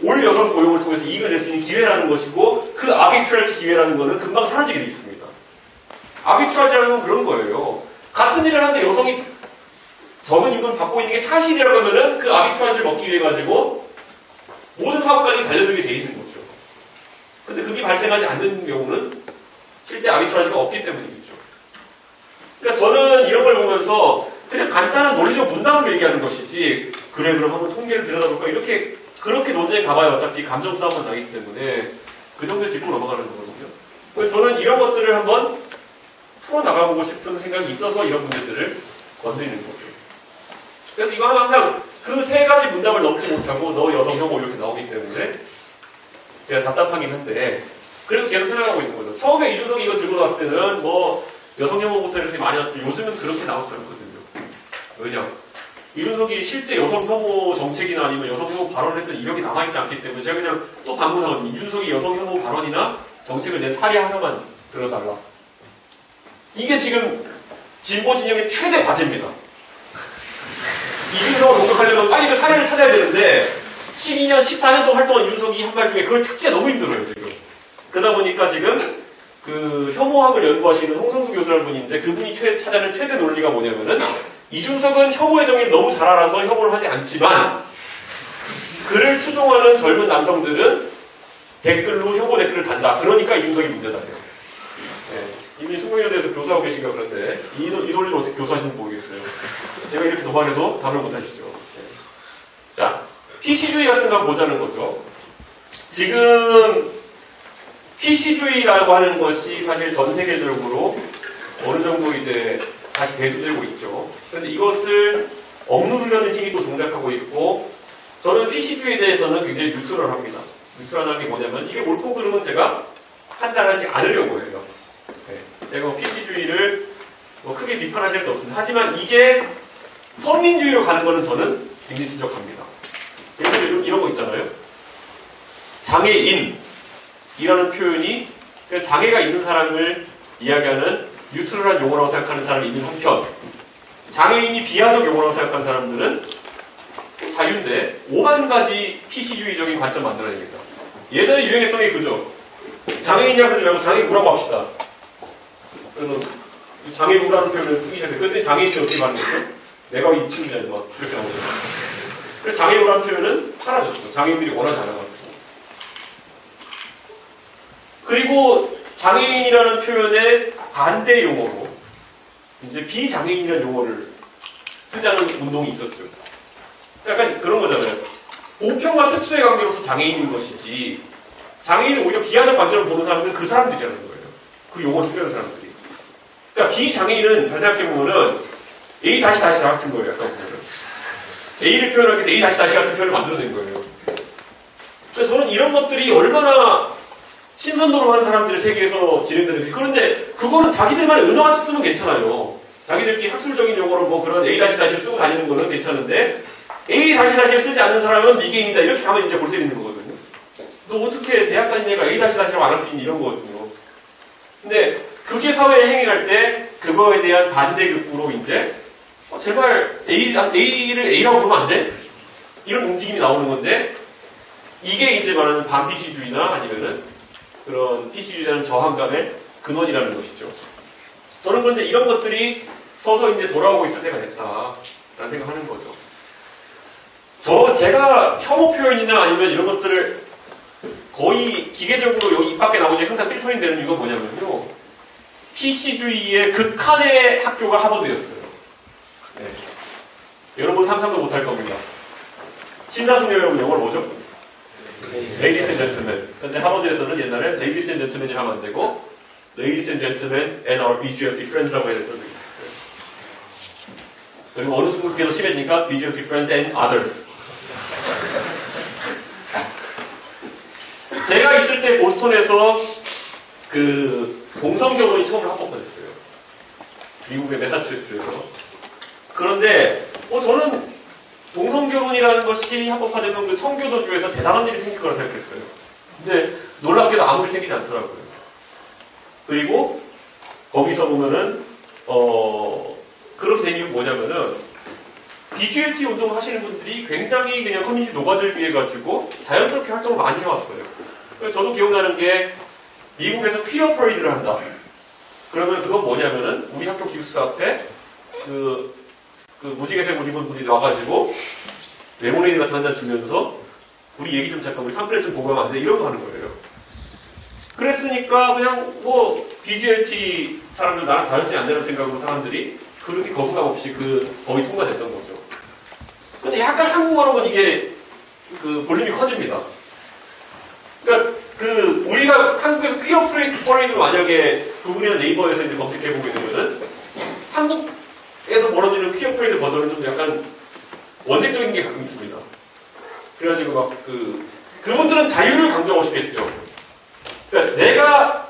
올 여성 고용을 통해서 이익을 낼 수 있는 기회라는 것이고 그 아비트라지 기회라는 거는 금방 사라지게 돼 있습니다. 아비트라지라는 건 그런 거예요. 같은 일을 하는데 여성이 적은 임금을 받고 있는 게 사실이라고 하면은 그 아비트라지를 먹기 위해 가지고 모든 사업까지 달려들게 돼 있는 거죠. 근데 그게 발생하지 않는 경우는 실제 아비트라지가 없기 때문이겠죠. 그러니까 저는 이런 걸 보면서 그냥 간단한 논리적 문답을 얘기하는 것이지 그래 그럼 한번 통계를 들여다볼까 이렇게 그렇게 논쟁에 가봐야 어차피 감정 싸움만 나기 때문에 그 정도에 짚고 넘어가는 거거든요. 그래서 저는 이런 것들을 한번 풀어나가보고 싶은 생각이 있어서 이런 문제들을 건드리는 거죠. 그래서 이거 항상 그 3가지 문답을 넘지 못하고 너 여성 혐오 이렇게 나오기 때문에 제가 답답하긴 한데 그래도 계속 해나가고 있는 거죠. 처음에 이준석이 이거 들고 나왔을 때는 뭐 여성 혐오부터 이렇게 많이 나왔고 요즘은 그렇게 나오지 않거든요. 왜냐? 이준석이 실제 여성 혐오 정책이나 아니면 여성 혐오 발언을 했던 이력이 남아있지 않기 때문에 제가 그냥 또 반문하거든요. 이준석이 여성 혐오 발언이나 정책을 낸 사례 하나만 들어달라. 이게 지금 진보 진영의 최대 과제입니다. 이준석을 공격하려면 빨리 그 사례를 찾아야 되는데 12년, 14년 동안 활동한 이준석이 한 말 중에 그걸 찾기가 너무 힘들어요, 지금. 그러다 보니까 지금 그 혐오학을 연구하시는 홍성수 교수라는 분이 있는데 그분이 찾아낸 최대 논리가 뭐냐면은 이준석은 혐오의 정의를 너무 잘 알아서 혐오를 하지 않지만 그를 추종하는 젊은 남성들은 댓글로 혐오 댓글을 단다. 그러니까 이준석이 문제다래요. 네. 이미 숙명여대에서 교수하고 계신가 그런데 이 논리를 어떻게 교수하시는지 모르겠어요. 제가 이렇게 도발해도 답을 못하시죠. 네. 자, PC주의 같은 거 보자는 거죠. 지금 PC주의라고 하는 것이 사실 전 세계적으로 어느 정도 이제 다시 대두되고 있죠. 그런데 이것을 억누르려는 힘이 또 종작하고 있고 저는 PC주의에 대해서는 굉장히 뉴트럴합니다. 뉴트럴한 게 뭐냐면 이게 옳고 그름은 제가 판단하지 않으려고 해요. 네. 제가 PC주의를 뭐 크게 비판할 수 없습니다. 하지만 이게 선민주의로 가는 거는 저는 굉장히 지적합니다. 예를 들어 이런 거 있잖아요. 장애인이라는 표현이 장애가 있는 사람을 이야기하는 뉴트럴한 용어라고 생각하는 사람이 있는 한편 장애인이 비하적 용어라고 생각하는 사람들은 자유인데 5만 가지 PC주의적인 관점 만들어냅니다. 예전에 유행했던 게 그죠? 장애인이라고 하지 말고 장애우라고 합시다. 그래서 장애우라는 표현을 쓰기 시작해요. 그때 장애인이 어떻게 말하는 거죠? 내가 이 친구냐 막 이렇게 나오죠. 그래서 장애우라는 표현은 사라졌죠. 장애인들이 원하지 않아가지고. 그리고 장애인이라는 표현의 반대 용어로 이제 비장애인이라는 용어를 쓰자는 운동이 있었죠. 약간 그런 거잖아요. 보편과 특수의 관계로서 장애인인 것이지 장애인을 오히려 비하적 관점을 보는 사람들은 그 사람들이라는 거예요. 그 용어를 쓰려는 사람들이. 그러니까 비장애인은 잘 생각해보면은 A 다시 같은 거예요. 약간 보면. A를 표현하기 위해서 A 다시 같은 표현을 만들어낸 거예요. 그래서 저는 이런 것들이 얼마나 신선도로 하는 사람들의 세계에서 진행되는 게, 그런데 그거는 자기들만의 은어같이 쓰면 괜찮아요. 자기들끼리 학술적인 용어로 뭐 그런 A 다시 쓰고 다니는 거는 괜찮은데, A 다시 쓰지 않는 사람은 미개인이다. 이렇게 가면 이제 골 때리는 거거든요. 너 어떻게 대학 다닌 애가 A 다시라고 안 할 수 있니? 이런 거거든요. 근데 그게 사회에 행위할 때 그거에 대한 반대급부로 이제 제발 A를 A라고 부르면 안 돼? 이런 움직임이 나오는 건데, 이게 이제 말하는 반피시주의나 아니면은 그런 피시주의라는 저항감의 근원이라는 것이죠. 저는 그런데 이런 것들이 서서 이제 돌아오고 있을 때가 됐다라는 생각하는 거죠. 제가 혐오 표현이나 아니면 이런 것들을 거의 기계적으로 여기 입 밖에 나오지 항상 필터링 되는 이유가 뭐냐면요. PC주의의 극한의 학교가 하버드였어요. 네. 여러분 상상도 못할 겁니다. 신사숙녀 여러분 영어로 뭐죠? Ladies and Gentlemen. 근데 하버드에서는 옛날에 Ladies and Gentlemen이 하면 안 되고 Ladies and Gentlemen and our BGLT Friends라고 해야 됐던 적이 있었어요. 그리고 어느 순간 그게 더 심해지니까 BGLT Friends and Others. 제가 있을 때 보스턴에서 그 동성결혼이 처음으로 합법화됐어요. 미국의 매사추세츠에서. 그런데 저는 동성결혼이라는 것이 합법화되면 그 청교도주에서 대단한 일이 생길 거라 생각했어요. 근데 놀랍게도 아무 일이 생기지 않더라고요. 그리고 거기서 보면은 그렇게 된 이유가 뭐냐면은 BGLT 운동을 하시는 분들이 굉장히 그냥 커뮤니티 노가들기 위해 가지고 자연스럽게 활동을 많이 해왔어요. 그래서 저도 기억나는 게 미국에서 퀴어 퍼레이드를 한다. 그러면 그건 뭐냐면은 우리 학교 기숙사 앞에 그 무지개색 옷 입은 분이 와가지고 레모네이드 같은 한 잔 주면서 우리 얘기 좀 잠깐 우리 팜플렛 좀 보고 가면 안 돼? 이런 거 하는 거예요. 그랬으니까 그냥 뭐 BGLT 사람들 나랑 다르지 않다는 생각으로 사람들이 그렇게 거부감 없이 그 법이 통과됐던 거죠. 근데 약간 한국어로는 이게 그 볼륨이 커집니다. 그러니까 우리가 한국에서 퀴어 퍼레이드를 만약에 구글이나 네이버에서 이제 검색해보게 되면은 한국에서 벌어지는 퀴어 퍼레이드 버전은 좀 약간 원색적인 게 가끔 있습니다. 그래가지고 막 그분들은 자유를 강조하고 싶겠죠. 그러니까 내가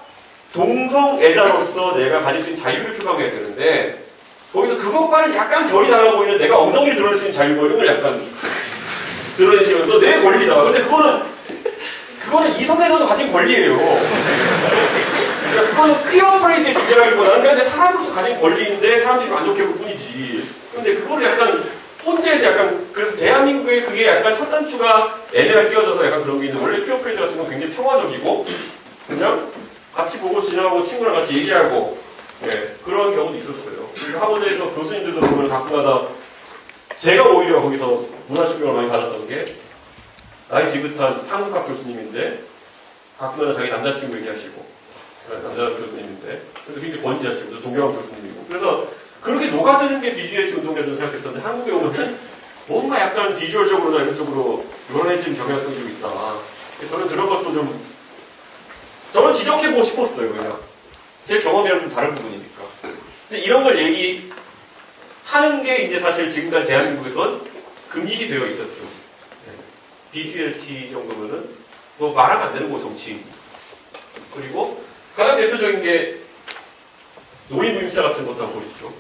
동성애자로서 내가 가질 수 있는 자유를 표방해야 되는데 거기서 그것과는 약간 결이 달라 보이는 내가 엉덩이를 드러낼 수 있는 자유 이런 걸 약간 드러내시면서 내 권리다. 근데 그거는 이성에서도 가진 권리예요. 그러니까 그거는 퀴어 퍼레이드의 주제라기보다는 그냥 내 사람으로서 가진 권리인데 사람들이 안 좋게 볼 뿐이지. 근데 그거를 약간 혼재해서 약간 그래서 대한민국에 그게 약간 첫 단추가 애매하게 끼워져서 약간 그런 게 있는데 원래 퀴어 퍼레이드 같은 건 굉장히 평화적이고 그냥 같이 보고 지나가고 친구랑 같이 얘기하고 그런 경우도 있었어요. 그리고 학원에서 교수님들도 보면 가끔가다 제가 오히려 거기서 문화 충격을 많이 받았던 게 나이 지긋한 한국학 교수님인데 가끔가다 자기 남자친구 얘기하시고 남자 교수님인데 그래도 굉장히 번지하시고 존경하는 교수님이고 그래서 그렇게 녹아드는 게 BGLT 운동이라고 생각했었는데 한국에 오면 뭔가 약간 비주얼적으로나 이런 쪽으로 요란해진 경향성이 좀 있다. 저는 그런 것도 저는 지적해보고 싶었어요. 그냥 제 경험이랑 좀 다른 부분이니까. 근데 이런 걸 얘기하는 게 이제 사실 지금까지 대한민국에선 금기시 되어 있었죠. BGLT 정도면은 뭐 말하면 안 되는 거 정치인. 그리고 가장 대표적인 게 노인무임사 같은 것도 한번 보십시오.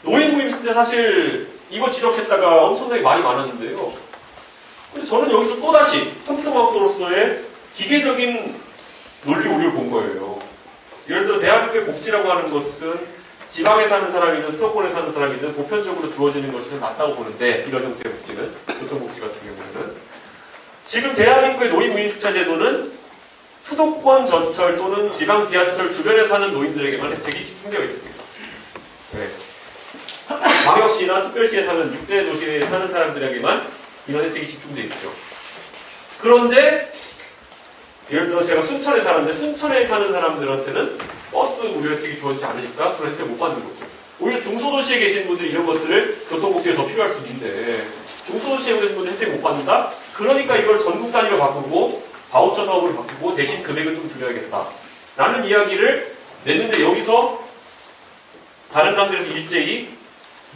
노인무임사 때 사실 이거 지적했다가 엄청나게 말이 많았는데요. 근데 저는 여기서 또다시 컴퓨터과학도로서의 기계적인 논리 오류를 본 거예요. 예를 들어 대한민국의 복지라고 하는 것은 지방에 사는 사람이든 수도권에 사는 사람이든 보편적으로 주어지는 것이 맞다고 보는데 이런 형태의 복지는 교통복지 같은 경우에는 지금 대한민국의 노인무임승차 제도는 수도권 전철 또는 지방 지하철 주변에 사는 노인들에게만 혜택이 집중되어 있습니다. 네. 광역시나 특별시에 사는 6대 도시에 사는 사람들에게만 이런 혜택이 집중되어 있죠. 그런데 예를 들어 제가 순천에 사는데 순천에 사는 사람들한테는 버스 무료 혜택이 주어지지 않으니까 그런 혜택을 못 받는 거죠. 오히려 중소도시에 계신 분들이 이런 것들을 교통복지에 더 필요할 수 있는데 중소도시에 계신 분들이 혜택 못 받는다? 그러니까 이걸 전국 단위로 바꾸고 바우처 사업으로 바꾸고 대신 금액을 좀 줄여야겠다 라는 이야기를 냈는데 여기서 다른 나라들에서 일제히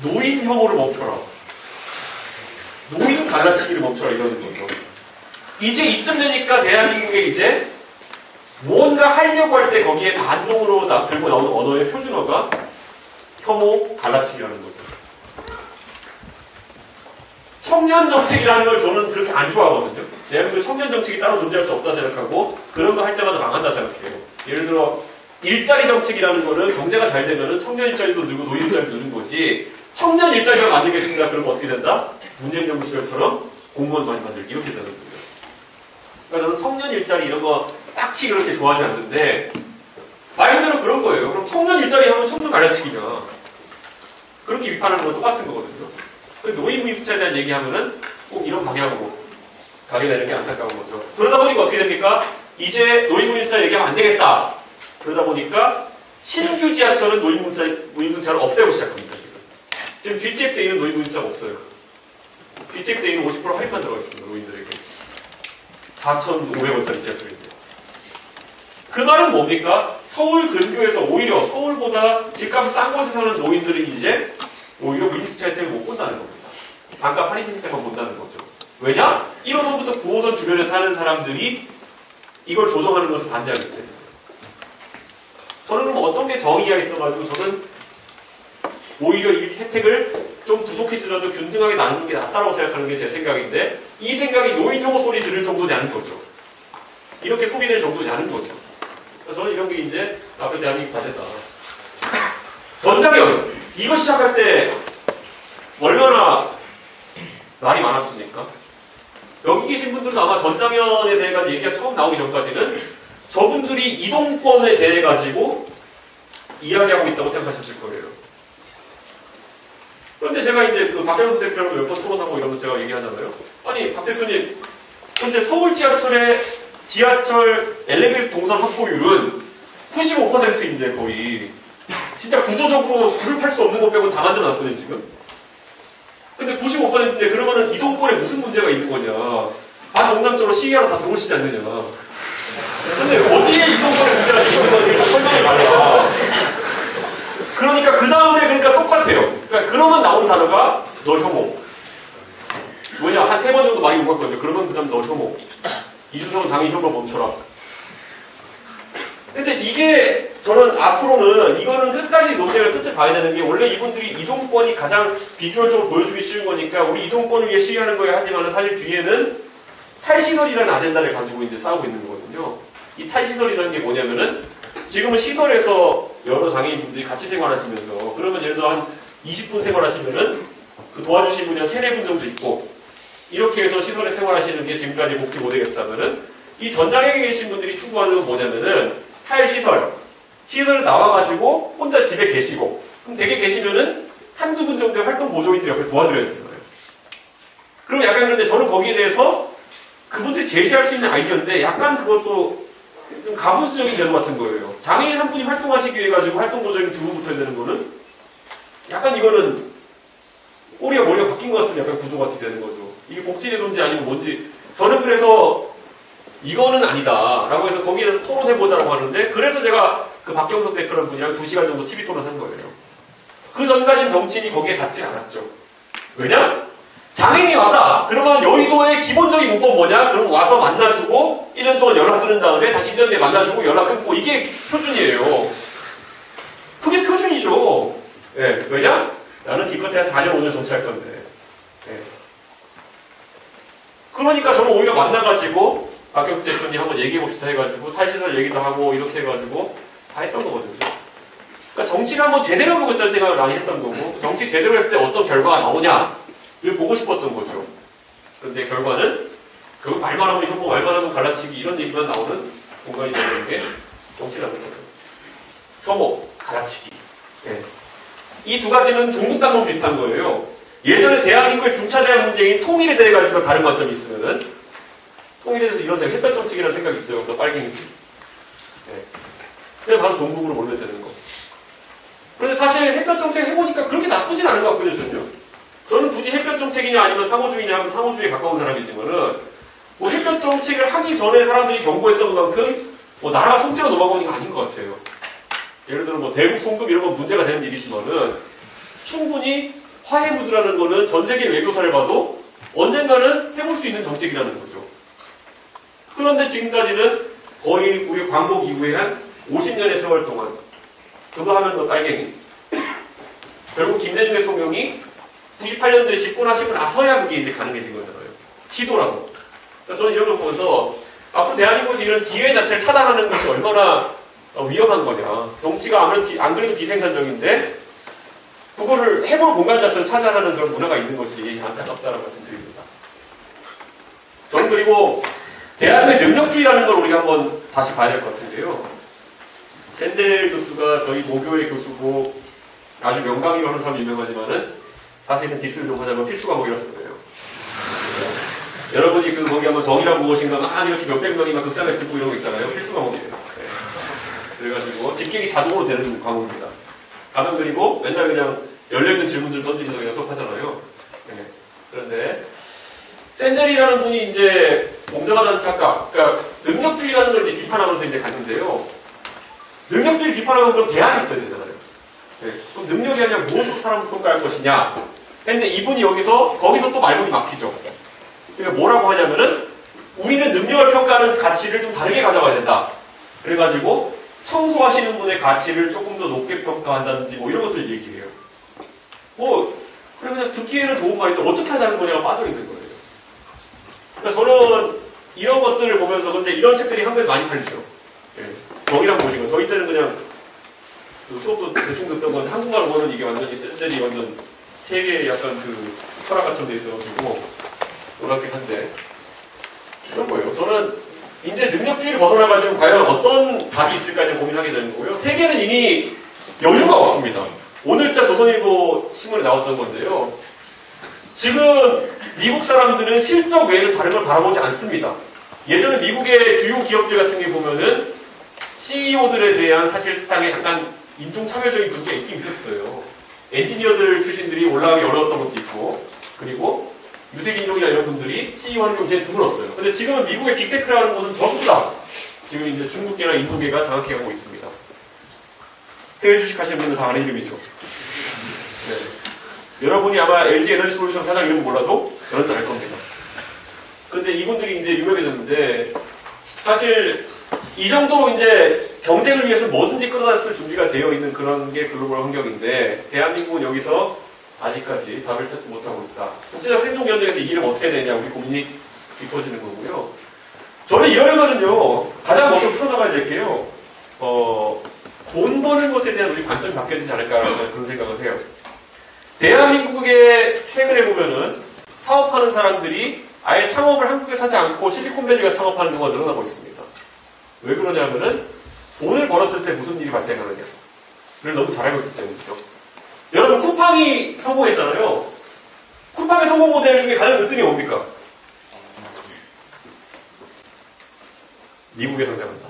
노인 혐오를 멈춰라. 노인 갈라치기를 멈춰라 이러는 거죠. 이제 이쯤 되니까 대한민국에 이제 무언가 하려고 할 때 거기에 반동으로 들고 나오는 언어의 표준어가 혐오 갈라치기라는 거죠. 청년 정책이라는 걸 저는 그렇게 안 좋아하거든요. 대한민국 청년 정책이 따로 존재할 수 없다 생각하고 그런 거 할 때마다 망한다 생각해요. 예를 들어 일자리 정책이라는 거는 경제가 잘 되면은 청년 일자리도 늘고 노인 일자리도 느는 거지. 청년 일자리가 만들겠습니다. 그러면 어떻게 된다? 문재인 정부 시절처럼 공무원 많이 만들기 이렇게 되는 거예요. 그러니까 저는 청년 일자리 이런 거 딱히 그렇게 좋아하지 않는데 말 그대로 그런 거예요. 그럼 청년 일자리 하면 청년 갈라치기냐. 그렇게 비판하는 건 똑같은 거거든요. 노인 무임차에 대한 얘기하면은 꼭 이런 방향으로 가게 되는 게 안타까운 거죠. 그러다 보니까 어떻게 됩니까? 이제 노인 무임차 얘기하면 안 되겠다. 그러다 보니까 신규 지하철은 노인 무임차를 없애고 시작합니다. 지금 GTX-A는 노인 무임차가 없어요. GTX-A는 50% 할인만 들어가 있습니다. 노인들에게. 4,500원짜리 지하철인데요. 그 말은 뭡니까? 서울 근교에서 오히려 서울보다 집값이 싼 곳에 사는 노인들이 이제 오히려 무임차 혜택을 못 본다는 겁니다. 반값 할인 혜택만 본다는 거죠. 왜냐? 1호선부터 9호선 주변에 사는 사람들이 이걸 조정하는 것을 반대하기 때문에. 저는 그럼 어떤 게 정의가 있어가지고 저는 오히려 이 혜택을 좀 부족해지더라도 균등하게 나누는 게 낫다고 생각하는 게 제 생각인데 이 생각이 노인 혐오 소리 들을 정도냐는 거죠. 이렇게 소리낼 정도냐는 거죠. 저는 이런 게 이제 앞에 대한민국 과제다. 전자면 이거 시작할 때 얼마나 말이 많았습니까? 여기 계신 분들도 아마 전자면에 대해 가지고 얘기가 처음 나오기 전까지는 저분들이 이동권에 대해 가지고 이야기하고 있다고 생각하셨을 거예요. 그런데 제가 이제 그 박경수 대표랑 몇 번 토론하고 이러면서 제가 얘기하잖아요. 아니, 박 대표님, 근데 서울 지하철의 지하철 엘리베이터 동선 확보율은 95%인데 거의. 진짜 구조적으로 불을 팔 수 없는 것 빼고 다 만들어 놨거든요, 지금. 근데 95%인데 그러면은 이동권에 무슨 문제가 있는 거냐. 반농담적으로 시위하러 다 들어오시지 않느냐. 근데 어디에 이동권에 문제가 있는 건지 설명이 말이야. 그러니까 그 다음에 그러니까 똑같아요. 그러니까 그러면 나오는 단어가 너 혐오. 뭐냐, 한 3번 정도 많이 오갔거든요. 그러면 그 다음 너 혐오. 이준성 장인 혐오 멈춰라. 근데 이게 저는 앞으로는 이거는 끝까지 논쟁을 끝을 봐야 되는 게 원래 이분들이 이동권이 가장 비주얼적으로 보여주기 쉬운 거니까 우리 이동권을 위해 시위하는 거야 하지만 사실 뒤에는 탈시설이라는 아젠다를 가지고 이제 싸우고 있는 거거든요. 이 탈시설이라는 게 뭐냐면은 지금은 시설에서 여러 장애인분들이 같이 생활하시면서 그러면 예를 들어 한 20분 생활하시면은 그 도와주신 분이 한 3-4분 정도 있고 이렇게 해서 시설에 생활하시는 게 지금까지 복지 모델이었다면은 이 전장에 계신 분들이 추구하는 건 뭐냐면은 탈시설. 시설에 나와가지고 혼자 집에 계시고 그럼 댁에 계시면은 한두 분 정도의 활동 보조인들 옆에 도와드려야 되는 거예요. 그럼 약간 그런데 저는 거기에 대해서 그분들이 제시할 수 있는 아이디어인데 약간 그것도 좀 가분수적인 제도 같은 거예요. 장애인 한 분이 활동하시기 위해 가지고 활동 보조인 2분 붙어야 되는 거는 약간 이거는 꼬리가 머리가 바뀐 것 같은 약간 구조 같이 되는 거죠. 이게 복지제도인지 아니면 뭔지 저는 그래서 이거는 아니다 라고 해서 거기에서 토론해보자라고 하는데 그래서 제가 그 박경석 대표라는 분이랑 2시간 정도 TV 토론한 거예요. 그 전까지는 정치인이 거기에 닿지 않았죠. 왜냐? 장애인이 왔다. 그러면 여의도의 기본적인 문법 뭐냐? 그럼 와서 만나주고 1년 동안 연락 끊은 다음에 다시 1년 뒤에 만나주고 연락 끊고 이게 표준이에요. 그게 표준이죠. 네. 왜냐? 나는 기껏해야 4년 5년 정치할 건데. 네. 그러니까 저는 오히려 만나가지고 박경수 대표님 한번 얘기해봅시다 해가지고 탈시설 얘기도 하고 이렇게 해가지고 다 했던 거거든요. 그러니까 정치를 한번 제대로 보겠다는 생각을 많이 했던 거고 정치 제대로 했을 때 어떤 결과가 나오냐를 보고 싶었던 거죠. 그런데 결과는 그 말만 하면 혐오, 말만 하면 갈라치기 이런 얘기만 나오는 공간이 되는 게 정치라는 거죠. 혐오, 갈라치기. 네. 이 두 가지는 종북당론 비슷한 거예요. 예전에 대한민국의 중차대한 문제인 통일에 대해 가지고 다른 관점이 있으면은 통일에 대해서 이런 생각, 햇볕 정책이라는 생각이 있어요. 그 빨갱이지. 네. 그냥 바로 종북으로 몰면 되는 거. 그런데 사실 햇볕 정책 해보니까 그렇게 나쁘진 않은 것 같거든요, 전혀. 저는 굳이 햇볕 정책이냐 아니면 상호주의냐 하면 상호주의에 가까운 사람이지만은 뭐 햇볕 정책을 하기 전에 사람들이 경고했던 만큼 뭐 나라가 통째로 넘어가는 게 아닌 것 같아요. 예를 들어 뭐 대북 송금 이런 건 문제가 되는 일이지만은 충분히 화해무드라는 거는 전 세계 외교사를 봐도 언젠가는 해볼 수 있는 정책이라는 거죠. 그런데 지금까지는 거의 우리 광복 이후에 한 50년의 세월 동안 그거 하면 너 빨갱이. 결국 김대중 대통령이 98년도에 집권하시고 나서야 그게 이제 가능해진 거잖아요. 시도라고. 그러니까 저는 이런 걸 보면서 앞으로 대한민국에서 이런 기회 자체를 차단하는 것이 얼마나 위험한 거냐. 정치가 안 그래도 기생산적인데 그거를 해볼 공간 자체를 차단하는 그런 문화가 있는 것이 안타깝다는 말씀드립니다. 저는 그리고 대한민국의 능력주의라는 걸 우리가 한번 다시 봐야 될 것 같은데요. 샌델 교수가 저희 모교의 교수고 아주 명강의로 하는 사람 유명하지만은 사실은 디스를 좀 하자면 필수 과목이라서 그래요. 여러분이 거기 한번 정의란 무엇인가 막 이렇게 몇백 명이 막 극장에서 듣고 이런 거 있잖아요. 필수 과목이에요. 네. 그래가지고 집객이 자동으로 되는 과목입니다. 가면 그리고 맨날 그냥 열려있는 질문들 던지면서 그냥 수업하잖아요. 네. 그런데 샌델이라는 분이 이제 공정하다는 착각, 그러니까 능력주의라는 걸 이제 비판하면서 이제 갔는데요. 능력주의 비판하면 그럼 대안이 있어야 되잖아요. 네. 그럼 능력이 아니라 무엇으로 사람을 평가할 것이냐. 근데 이분이 거기서 또 말문이 막히죠. 그러니까 뭐라고 하냐면은 우리는 능력을 평가하는 가치를 좀 다르게 가져가야 된다. 그래가지고 청소하시는 분의 가치를 조금 더 높게 평가한다든지 뭐 이런 것들 얘기해요. 그러면 듣기에는 좋은 말인데 어떻게 하자는 거냐가 빠져있는 거예요. 그러니까 저는 이런 것들을 보면서 근데 이런 책들이 한국에서 많이 팔리죠. 네. 정의란 무엇인가. 저희 때는 그냥 수업도 대충 듣던 건데 한국말 보면 이게 완전히 샌들이 완전 세계에 약간 철학가처럼 돼 있어가지고 놀랍긴 한데 그런 거예요. 저는 이제 능력주의를 벗어나가지고 과연 어떤 답이 있을까 고민하게 되는 거고요. 세계는 이미 여유가 없습니다. 오늘자 조선일보 신문에 나왔던 건데요. 지금 미국 사람들은 실적 외에는 다른 걸 바라보지 않습니다. 예전에 미국의 주요 기업들 같은 게 보면은 CEO들에 대한 사실상의 약간 인종 차별적인 분위기가 있긴 있었어요. 엔지니어들 출신들이 올라가기 어려웠던 것도 있고, 그리고 유색인종이나 이런 분들이 CEO 하는 경우가 제일 드물었어요. 근데 지금은 미국의 빅테크라는 곳은 전부 다 지금 이제 중국계나 인도계가 장악해 가고 있습니다. 해외 주식 하시는 분들은 다 아는 이름이죠. 네. 여러분이 아마 LG 에너지 솔루션 사장 이름 몰라도 여러분들 알 겁니다. 그런데 이분들이 이제 유명해졌는데, 사실 이 정도 이제 경쟁을 위해서 뭐든지 끌어다 쓸 준비가 되어 있는 그런 게 글로벌 환경인데, 대한민국은 여기서 아직까지 답을 찾지 못하고 있다. 국제적 생존 경쟁에서 이기려면 어떻게 되냐, 우리 고민이 깊어지는 거고요. 저는 이러려면은요, 가장 먼저 풀어나가야 될 게요, 돈 버는 것에 대한 우리 관점이 바뀌어야 되지 않을까라는 그런 생각을 해요. 대한민국에 최근에 보면은 사업하는 사람들이 아예 창업을 한국에서 하지 않고 실리콘밸리가 창업하는 경우가 늘어나고 있습니다. 왜 그러냐면은 돈을 벌었을 때 무슨 일이 발생하느냐를 너무 잘 알고 있기 때문이죠. 여러분 쿠팡이 성공했잖아요. 쿠팡의 성공 모델 중에 가장 으뜸이 뭡니까? 미국에 상장한다.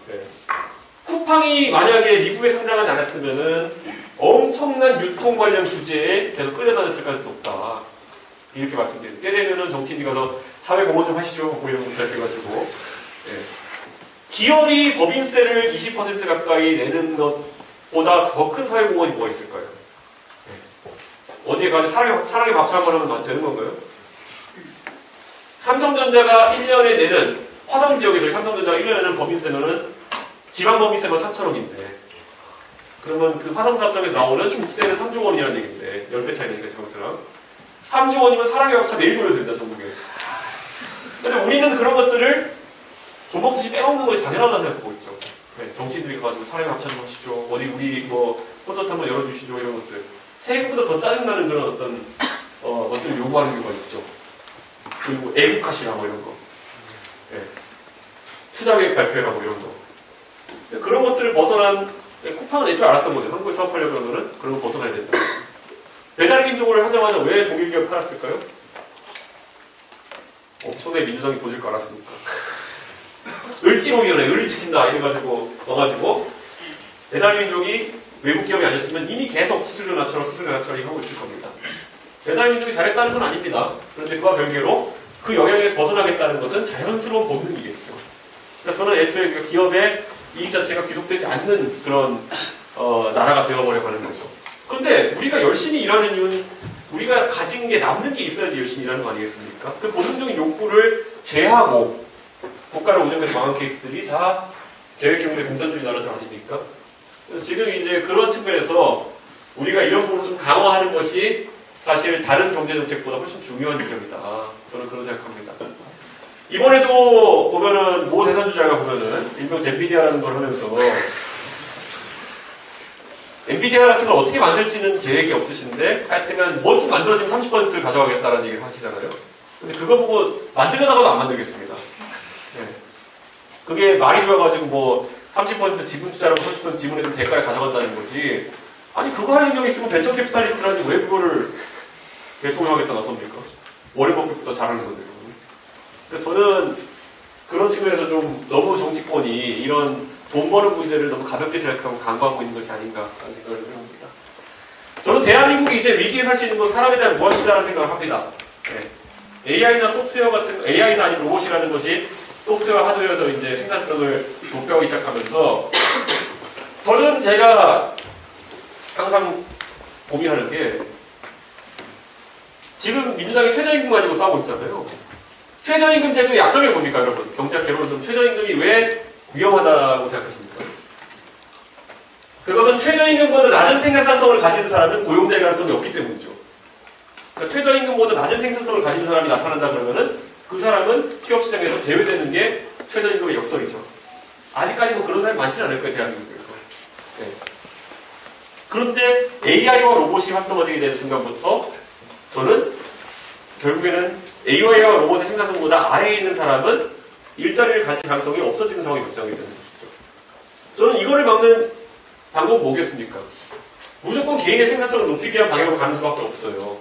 네. 쿠팡이 만약에 미국에 상장하지 않았으면은 엄청난 유통 관련 규제에 계속 끌려다녔을 가능성이 높다. 이렇게 말씀드려요. 때 되면은 정치인이 가서 사회공헌 좀 하시죠. 뭐 이런 거 시작해가지고. 네. 기업이 법인세를 20% 가까이 내는 것보다 더 큰 사회공헌이 뭐가 있을까요? 네. 어디에 가서 사랑의 밥차 한번 하면 되는 건가요? 삼성전자가 1년에 내는, 화성 지역에서 삼성전자가 1년에 내는 법인세는 지방법인세만 3,000억인데, 그러면 그 화성 사업장에서 나오는 국세는 3조 원이라는 얘기인데, 10배 차이 나니까 지방세랑. 3조 원이면 사랑의 밥차 매일 돌려야 된다, 전국에. 근데 우리는 그런 것들을 좀 먹듯이 빼먹는 것이 당연하다고 생각하고 있죠. 네, 정치인들이 가지고 사랑의 밥차 좀 하시죠. 어디 우리 콘서트 한번 열어주시죠. 이런 것들. 세금보다 더 짜증나는 그런 어떤, 것들을 요구하는 경우가 있죠. 그리고 애국하시라 뭐 이런 거. 네. 투자계획 발표해라 뭐 이런 거. 그런 것들을 벗어난, 쿠팡은 애초에 알았던 거죠. 한국에 사업하려고 하면은 그런 거 벗어나야 된다. 배달민족을 하자마자 왜 독일기업 팔았을까요? 엄청나게 민주당이 조질 거 알았으니까. 을지로위원회, 을을 지킨다 이래가지고 넣어가지고 배달민족이 외국 기업이 아니었으면 이미 계속 수수료 낮춰라 하고 있을 겁니다. 배달민족이 잘했다는 건 아닙니다. 그런데 그와 별개로 그 영향에서 벗어나겠다는 것은 자연스러운 본능이겠죠. 그러니까 저는 애초에 기업의 이익 자체가 귀속되지 않는 그런 나라가 되어버려 가는 거죠. 그런데 우리가 열심히 일하는 이유는 우리가 가진 게 남는 게 있어야지 열심히 일하는 거 아니겠습니까? 그 본능적인 욕구를 제하고 국가를 운영해서 망한 케이스들이 다 계획경제 공산주의 나라들 아닙니까? 그래서 지금 이제 그런 측면에서 우리가 이런 부분을 좀 강화하는 것이 사실 다른 경제정책보다 훨씬 중요한 지점이다. 저는 그런 생각합니다. 이번에도 보면은 모 대선주자가 보면은 일명 엔비디아라는 걸 하면서 엔비디아 같은 걸 어떻게 만들지는 계획이 없으신데 하여튼간 뭐 좀 만들어지면 30%를 가져가겠다라는 얘기를 하시잖아요. 근데 그거 보고 만들려다가도 안 만들겠습니다. 네. 그게 말이 좋아가지고 뭐 30% 지분 투자라고 30% 지분에서 대가를 가져간다는 거지. 아니 그거 할 능력이 있으면 벤처 캐피탈리스트라니 왜 그거를 대통령하겠다 나섭니까? 워렌 버핏보다 잘하는 건데. 그러니까 저는 그런 측면에서 좀 너무 정치권이 이런 돈 버는 문제를 너무 가볍게 생각하고 간과하고 있는 것이 아닌가 하는 생각을 해봅니다. 저는 대한민국이 이제 위기에 살 수 있는 건 사람에 대한 무엇이다라는 생각을 합니다. 네. AI나 소프트웨어 같은, AI나 아니면 로봇이라는 것이 소프트웨어 하드웨어에서 이제 생산성을 높여가기 시작하면서 저는 제가 항상 고민하는 게 지금 민주당이 최저임금 가지고 싸우고 있잖아요. 최저임금 제도의 약점이 뭡니까, 여러분? 경제학 개론은 최저임금이 왜 위험하다고 생각하십니까? 그것은 최저임금보다 낮은 생산성을 가지는 사람은 고용될 가능성이 없기 때문이죠. 그러니까 최저임금보다 낮은 생산성을 가지는 사람이 나타난다 그러면은 그 사람은 취업시장에서 제외되는 게 최저임금의 역설이죠. 아직까지 뭐 그런 사람이 많지는 않을 거예요, 대한민국에서. 네. 그런데 AI와 로봇이 활성화되게 되는 순간부터 저는 결국에는 AI와 로봇의 생산성보다 아래에 있는 사람은 일자리를 가질 가능성이 없어지는 상황이 발생하게 되는 것이죠. 저는 이거를 막는 방법은 뭐겠습니까? 무조건 개인의 생산성을 높이기 위한 방향으로 가는 수밖에 없어요.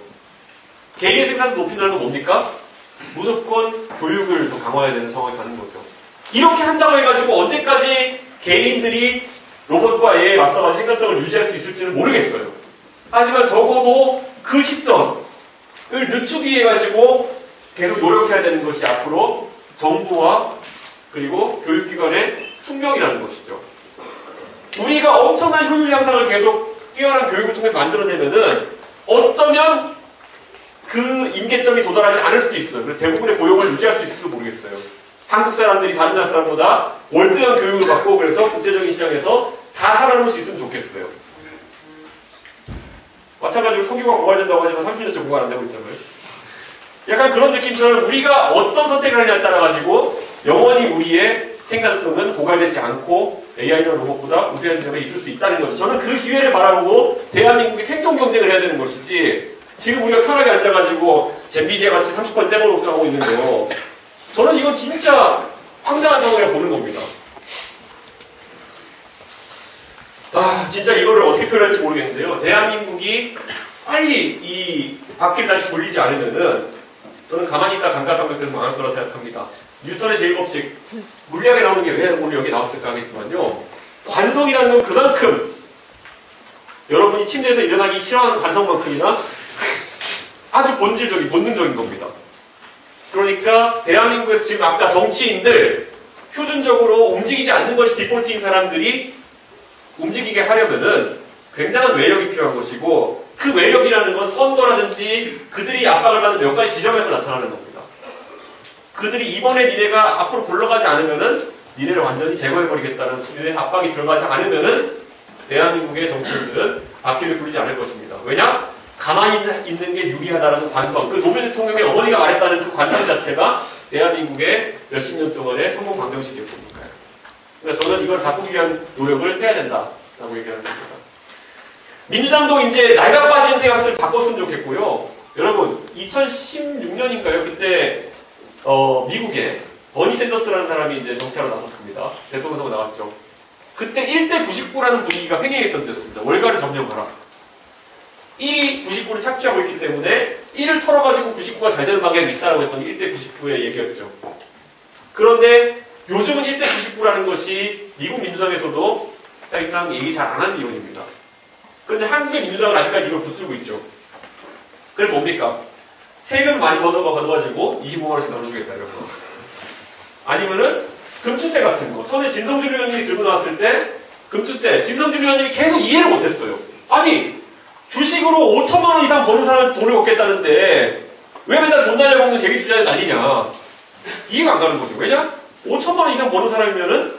개인의 생산성 높인다는 건 뭡니까? 무조건 교육을 더 강화해야 되는 상황이 가는 거죠. 이렇게 한다고 해가지고 언제까지 개인들이 로봇과 AI에 맞서가지고 생산성을 유지할 수 있을지는 모르겠어요. 하지만 적어도 그 시점을 늦추기 위해 가지고 계속 노력해야 되는 것이 앞으로 정부와 그리고 교육기관의 숙명이라는 것이죠. 우리가 엄청난 효율 향상을 계속 뛰어난 교육을 통해서 만들어내면은 어쩌면 그 임계점이 도달하지 않을 수도 있어요. 그래서 대부분의 고용을 유지할 수 있을지도 모르겠어요. 한국 사람들이 다른 나라 사람보다 월등한 교육을 받고 그래서 국제적인 시장에서 다 살아남을 수 있으면 좋겠어요. 마찬가지로 석유가 고갈된다고 하지만 30년째 고갈 안 되고 있잖아요. 약간 그런 느낌처럼 우리가 어떤 선택을 하냐에 따라 가지고 영원히 우리의 생산성은 고갈되지 않고 AI나 로봇보다 우세한 점에 있을 수 있다는 거죠. 저는 그 기회를 바라보고 대한민국이 생존 경쟁을 해야 되는 것이지 지금 우리가 편하게 앉아가지고 젠비디아 같이 30% 떼먹으려고 하고 있는 거 저는 이건 진짜 황당한 상황이라고 보는 겁니다. 진짜 이거를 어떻게 표현할지 모르겠는데요. 대한민국이 빨리 이 바퀴를 다시 돌리지 않으면은 저는 가만히 있다 감가상각돼서 망할 거라고 생각합니다. 뉴턴의 제1법칙 물리학에 나오는 게 왜 오늘 여기 나왔을까 하겠지만요. 관성이라는 건 그만큼 여러분이 침대에서 일어나기 싫어하는 관성만큼이나 아주 본질적인 본능적인 겁니다. 그러니까 대한민국에서 지금 아까 정치인들 표준적으로 움직이지 않는 것이 디폴트인 사람들이 움직이게 하려면은 굉장한 외력이 필요한 것이고 그 외력이라는 건 선거라든지 그들이 압박을 받는 몇 가지 지점에서 나타나는 겁니다. 그들이 이번에 니네가 앞으로 굴러가지 않으면은 니네를 완전히 제거해버리겠다는 수준의 압박이 들어가지 않으면은 대한민국의 정치인들은 바퀴를 굴리지 않을 것입니다. 왜냐? 가만히 있는 게 유리하다는 관성, 그 노무현 대통령의 어머니가 말했다는 그 관성 자체가 대한민국의 몇십 년 동안의 성공 방정식이었으니까요. 그러니까 저는 이걸 바꾸기 위한 노력을 해야 된다라고 얘기하는 겁니다. 민주당도 이제 낡아 빠진 생각들 바꿨으면 좋겠고요. 여러분, 2016년인가요? 그때 미국에 버니 샌더스라는 사람이 이제 정치하러 나섰습니다. 대통령 선거 나왔죠. 그때 1대 99라는 분위기가 횡행했던 때였습니다. 월가를 점령하라. 1이 99를 착취하고 있기 때문에 1을 털어가지고 99가 잘 되는 방향이 있다고 했던 1대 99의 얘기였죠. 그런데 요즘은 1대 99라는 것이 미국 민주당에서도 사실상 얘기 잘 안 하는 이론입니다. 그런데 한국의 민주당은 아직까지 이걸 붙들고 있죠. 그래서 뭡니까? 세금 많이 걷어가지고 25만원씩 나눠주겠다 이런 거. 아니면은 금투세 같은 거. 처음에 진성준 의원님이 들고 나왔을 때 금투세, 진성준 의원님이 계속 이해를 못했어요. 아니 주식으로 5천만 원 이상 버는 사람은 돈을 얻겠다는데 왜 맨날 돈 날려먹는 개미 투자에 난리냐. 이해가 안 가는 거죠. 왜냐? 5천만 원 이상 버는 사람이면은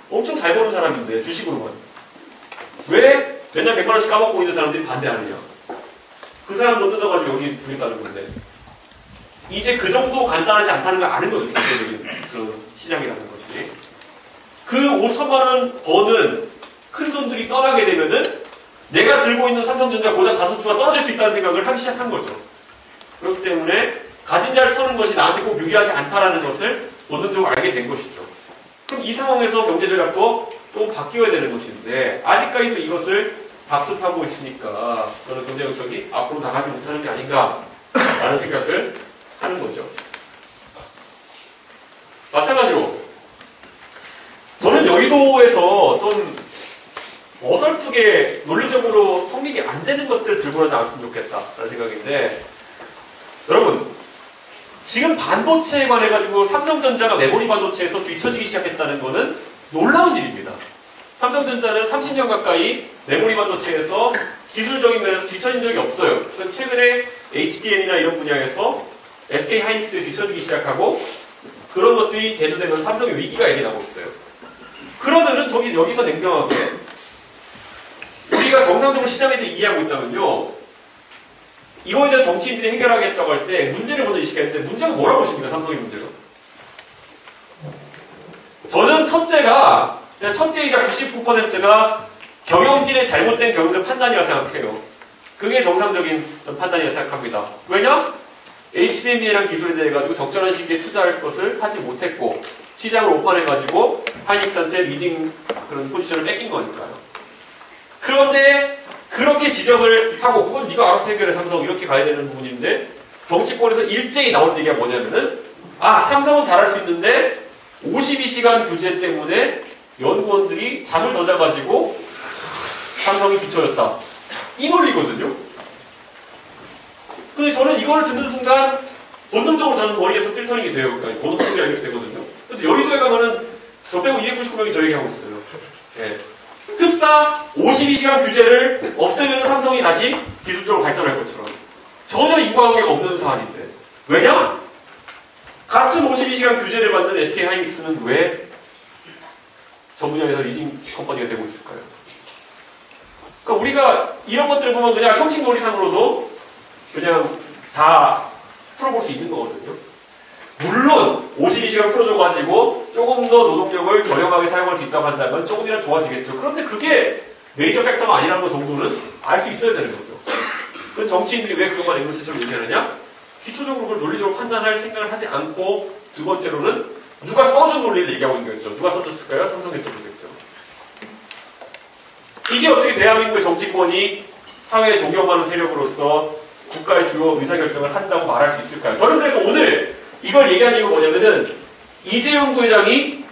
엄청 잘 버는 사람인데 주식으로만. 왜 맨날 100만 원씩 까먹고 있는 사람들이 반대하느냐. 그 사람 돈 뜯어가지고 여기 주겠다는 건데. 이제 그 정도 간단하지 않다는 걸 아는 거죠. 경제적인 그 시장이라는 것이. 그 5천만 원 버는 큰 돈들이 떠나게 되면은 내가 들고 있는 삼성전자 고작 5주가 떨어질 수 있다는 생각을 하기 시작한 거죠. 그렇기 때문에 가진 자를 터는 것이 나한테 꼭 유리하지 않다라는 것을 본능적으로 알게 된 것이죠. 그럼 이 상황에서 경제전략도 좀 바뀌어야 되는 것인데 아직까지도 이것을 답습하고 있으니까 저는 경제정책이 앞으로 나가지 못하는 게 아닌가라는 생각을 하는 거죠. 마찬가지로 저는 여의도에서 좀 어설프게 논리적으로 성립이 안 되는 것들 들고 나지 않았으면 좋겠다라는 생각인데 여러분 지금 반도체에 관해 가지고 삼성전자가 메모리 반도체에서 뒤처지기 시작했다는 것은 놀라운 일입니다. 삼성전자는 30년 가까이 메모리 반도체에서 기술적인 면에서 뒤처진 적이 없어요. 최근에 HBM이나 이런 분야에서 SK 하이닉스에 뒤처지기 시작하고 그런 것들이 대두되면서 삼성의 위기가 일어나고 있어요. 그러면은 여기서 냉정하게 우리가 정상적으로 시장에 대해 이해하고 있다면요. 이거에 대한 정치인들이 해결하겠다고 할 때 문제를 먼저 인식했는데 문제가 뭐라고 보십니까? 삼성의 문제가. 저는 첫째이자 99%가 경영진의 잘못된 경영적 판단이라고 생각해요. 그게 정상적인 판단이라고 생각합니다. 왜냐? HBM이라는 기술에 대해 가지고 적절한 시기에 투자할 것을 하지 못했고 시장을 오픈해가지고 하이닉스한테 리딩 그런 포지션을 뺏긴 거니까요. 그런데 그렇게 지적을 하고 그건 네가 알아서 해결해 삼성 이렇게 가야 되는 부분인데 정치권에서 일제히 나오는 얘기가 뭐냐면은 삼성은 잘할 수 있는데 52시간 규제 때문에 연구원들이 잠을 더 자가지고 삼성이 뒤처졌다. 이 논리거든요. 근데 저는 이거를 듣는 순간 본능적으로 저는 머리에서 필터링이 돼요. 그러니까 본능적으로 이렇게 되거든요. 근데 여의도에 가면은 저 빼고 299명이 저 얘기하고 있어요. 예. 흡사 52시간 규제를 없애면 삼성이 다시 기술적으로 발전할 것처럼. 전혀 인과관계가 없는 사안인데. 왜냐? 같은 52시간 규제를 받는 SK 하이닉스는 왜 전 분야에서 리딩 컴퍼니가 되고 있을까요? 그러니까 우리가 이런 것들 보면 그냥 형식 논리상으로도 그냥 다 풀어볼 수 있는 거거든요. 물론 52시간 풀어줘가지고 조금 더 노동력을 저렴하게 사용할 수 있다고 한다면 조금이라도 좋아지겠죠. 그런데 그게 메이저 팩터가 아니라는 것 정도는 알 수 있어야 되는 거죠. 그럼 정치인들이 왜 그것만 앵글스처럼 얘기하느냐? 기초적으로 그걸 논리적으로 판단할 생각을 하지 않고 두 번째로는 누가 써준 논리를 얘기하고 있는 거겠죠. 누가 써줬을까요? 삼성이 써줬겠죠. 이게 어떻게 대한민국의 정치권이 사회에 존경받는 세력으로서 국가의 주요 의사결정을 한다고 말할 수 있을까요? 저는 그래서 오늘 이걸 얘기한 이유가 뭐냐면은 이재용 부회장이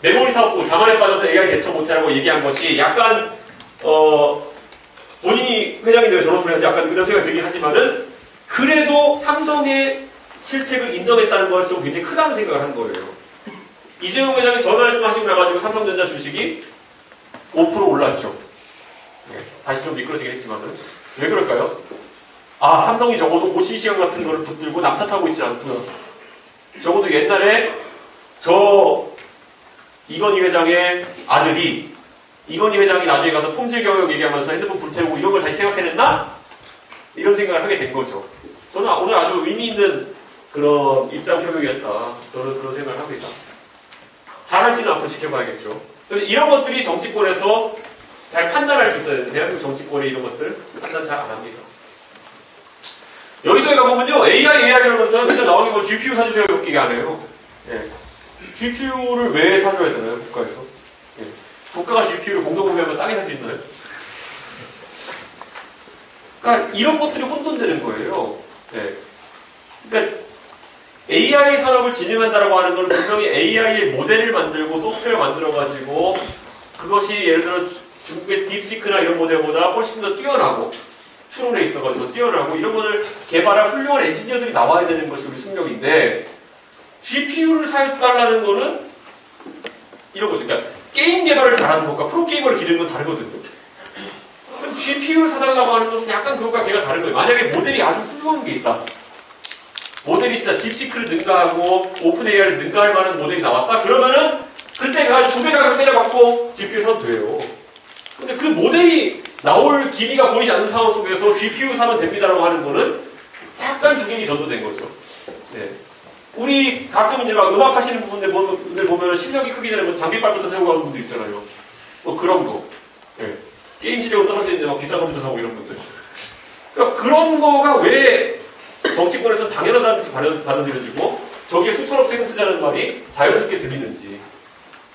메모리 사업부 자만에 빠져서 AI 대처 못하라고 얘기한 것이 약간 본인이 회장인데 저런 소리 하지 약간 이런 생각이 들긴 하지만은 그래도 삼성의 실책을 인정했다는 건 좀 굉장히 크다는 생각을 한 거예요. 이재용 회장이 저 말씀하시고 나가지고 삼성전자 주식이 5% 올랐죠. 네, 다시 좀 미끄러지긴 했지만은 왜 그럴까요? 삼성이 적어도 52시간 같은 거를 붙들고 남 탓하고 있지 않고요. 적어도 옛날에 이건희 회장의 아들이 이건희 회장이 나중에 가서 품질 경영 얘기하면서 핸드폰 불태우고 이런 걸 다시 생각해냈나? 이런 생각을 하게 된 거죠. 저는 오늘 아주 의미 있는 그런 입장 표명이었다. 저는 그런 생각을 합니다. 잘할지는 앞으로 지켜봐야겠죠. 그런데 이런 것들이 정치권에서 잘 판단할 수 있어야 되는데 대한민국 정치권이 이런 것들 판단 잘 안 합니다. 여의도에 가보면요. AI 이러면서 맨날 나오는 거 GPU 사주세요 이렇게 얘기 안 해요. 예. GPU를 왜 사줘야 되나요? 국가에서? 예. 국가가 GPU를 공동구매하면 싸게 살 수 있나요? 그러니까 이런 것들이 혼돈되는 거예요. 예. 그러니까 AI 산업을 진흥한다라고 하는 건 분명히 AI의 모델을 만들고 소프트웨어를 만들어가지고 그것이 예를 들어 중국의 딥시크나 이런 모델보다 훨씬 더 뛰어나고 추론에 있어가지고 뛰어나고 이런 거를 개발할 훌륭한 엔지니어들이 나와야 되는 것이 우리 숙명인데 GPU를 사달라는 거는 이런 거죠. 그러니까 게임 개발을 잘하는 것과 프로게이머를 기르는 건 다르거든요. GPU를 사달라고 하는 것은 약간 그것과 걔가 다른 거예요. 만약에 모델이 아주 훌륭한 게 있다. 모델이 진짜 딥시크를 능가하고 오픈 AI를 능가할 만한 모델이 나왔다. 그러면은 그때 가지고 2배 가격 때려받고 GPU 사도 돼요. 근데 그 모델이 나올 기미가 보이지 않는 상황 속에서 GPU 사면 됩니다라고 하는 거는 약간 주객이 전도된 거죠. 네. 우리 가끔 이제 막 음악 하시는 분들 보면 실력이 크기 전에 뭐 장비빨부터 세우고 하는 분들 있잖아요. 뭐 그런 거. 네. 게임 실력은 떨어지는데 막 비싼 컴퓨터 사고 이런 분들. 그러니까 그런 거가 왜 정치권에서 당연하다는 듯이 받아들여지고 저기에 수천억 세금 쓰자는 말이 자연스럽게 들리는지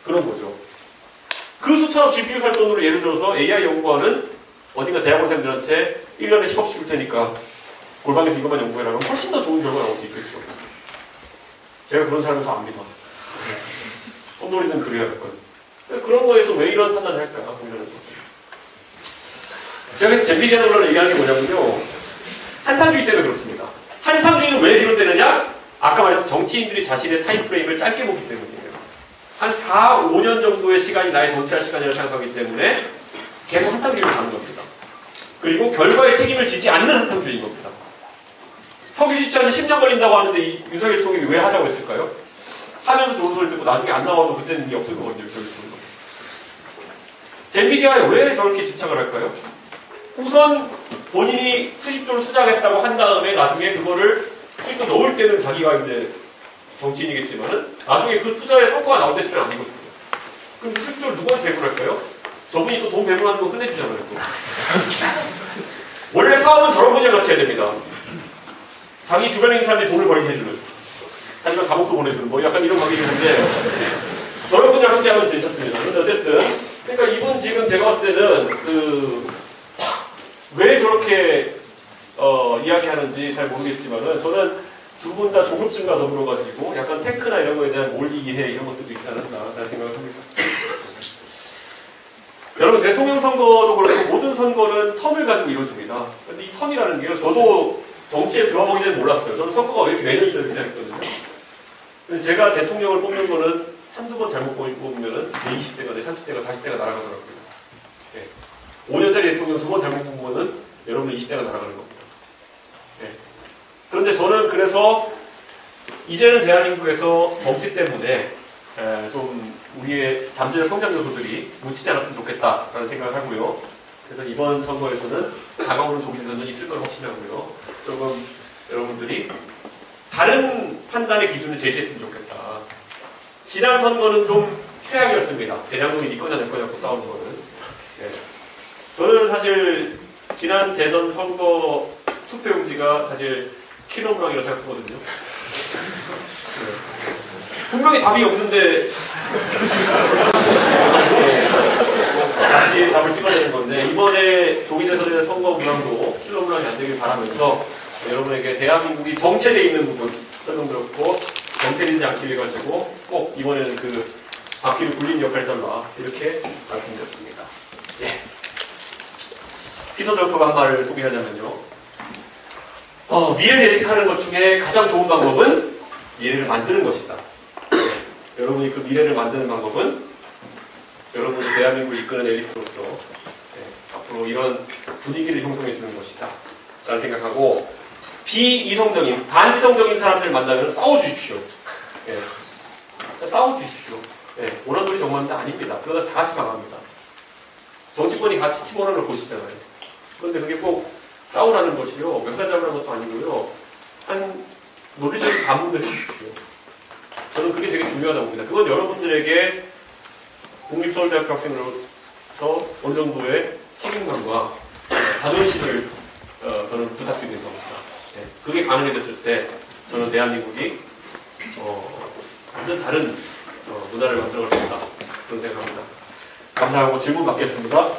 그런 거죠. 그 수천억 GPU 살 돈으로 예를 들어서 AI 연구원은 어딘가 대학원생들한테 1년에 10억씩 줄 테니까 골방에서 이것만 연구해라. 그럼 훨씬 더 좋은 결과가 나올 수 있겠죠. 제가 그런 사람에서 압니다. tom놀이는 그래야 할건. 그런 거에서 왜 이런 판단을 할까? 이러는 거죠. 제가 젠비디아 논란을 얘기하는 게 뭐냐면요. 한탕주의 때문에 그렇습니다. 한탕주의는 왜 비롯되느냐? 아까 말했던 정치인들이 자신의 타임프레임을 짧게 보기 때문이에요. 한 4, 5년 정도의 시간이 나의 정치할 시간이라고 생각하기 때문에 계속 한탕주의를 가는 겁니다. 그리고 결과에 책임을 지지 않는 한탕주의인 겁니다. 석유 시찰은 10년 걸린다고 하는데 이 윤석열 대통령이 왜 하자고 했을까요? 하면서 좋은 소리 듣고 나중에 안 나와도 그때는 의미 없을 거거든요. 윤석열 대통령. 젠비디아에 왜 저렇게 집착을 할까요? 우선 본인이 수십조를 투자하겠다고 한 다음에 나중에 그거를 수익도 넣을 때는 자기가 이제 정치인이겠지만은 나중에 그 투자의 성과가 나올 때쯤은 아니거든요. 그럼 수십조를 누구한테 배분할까요? 저분이 또 돈 배분하는 거 끝내주잖아요. 또. 원래 사업은 저런 분야 같이 해야 됩니다. 자기 주변에 있는 사람들이 돈을 벌게 해주는, 하지만 감옥도 보내주는, 뭐 약간 이런 관계가 있는데 저런 분야 함께 하면 괜찮습니다. 근데 어쨌든 그러니까 이분 지금 제가 봤을 때는 왜 저렇게 이야기하는지 잘 모르겠지만은 저는 두 분 다 조급증과 더불어 가지고 약간 테크나 이런 거에 대한 몰리 이해 이런 것들도 있지 않았나라는 생각을 합니다. 여러분 대통령 선거도 그렇고 모든 선거는 텀을 가지고 이루어집니다. 근데 이 텀이라는 게요. 저도 정치에 들어보기 전에 몰랐어요. 저는 선거가 왜 이렇게 매년 있어야 되지 않았거든요. 근데 제가 대통령을 뽑는 거는 한두 번 잘못 뽑으면은 내 20대가 내 30대가 40대가 날아가더라고요. 네. 5년짜리 대통령 두 번 잘못 뽑으면은 여러분 20대가 날아가는 겁니다. 네. 그런데 저는 그래서 이제는 대한민국에서 정치 때문에 좀 우리의 잠재적 성장 요소들이 묻히지 않았으면 좋겠다라는 생각을 하고요. 그래서 이번 선거에서는 다가오는 조기 대선이 있을 걸 확신하고요. 조금 여러분들이 다른 판단의 기준을 제시했으면 좋겠다. 지난 선거는 좀 최악이었습니다. 대장동이 네 거냐 내 거냐고 싸우는 거는. 네. 저는 사실 지난 대선 선거 투표용지가 사실 킬러브랑이라고 생각하거든요. 네. 분명히 답이 없는데 같이 답을 찍어야 되는 건데 이번에 조기 대선의 선거 문항도 킬러브랑이 안 되길 바라면서 여러분에게 대한민국이 정체되어 있는 부분 설명드렸고 정체되지 않기 위해 가지고 꼭 이번에는 그 바퀴를 굴린 역할을 해달라 이렇게 말씀드렸습니다. 예. 피터 drucker가 한 말을 소개하자면요. 미래를 예측하는 것 중에 가장 좋은 방법은 미래를 만드는 것이다. 예. 여러분이 그 미래를 만드는 방법은 여러분이 대한민국을 이끄는 엘리트로서 앞으로 이런 분위기를 형성해 주는 것이다. 라는 생각하고 비이성적인, 반이성적인 사람들을 만나면 싸워주십시오. 예. 싸워주십시오. 예. 오란돌이 정말인데 아닙니다. 그러다 다 같이 망합니다. 정치권이 같이 침몰하는 걸 보시잖아요. 그런데 그게 꼭 싸우라는 것이요. 멱살 잡으라는 것도 아니고요. 한 논리적인 반문을 해주십시오. 저는 그게 되게 중요하다고 봅니다. 그건 여러분들에게 국립서울대학교 학생으로서 어느 정도의 책임감과 자존심을 저는 부탁드리는 겁니다. 네. 그게 가능해졌을 때 저는 대한민국이 완전 다른 문화를 만들어갈 수 있다. 그런 생각합니다. 감사하고 질문 받겠습니다.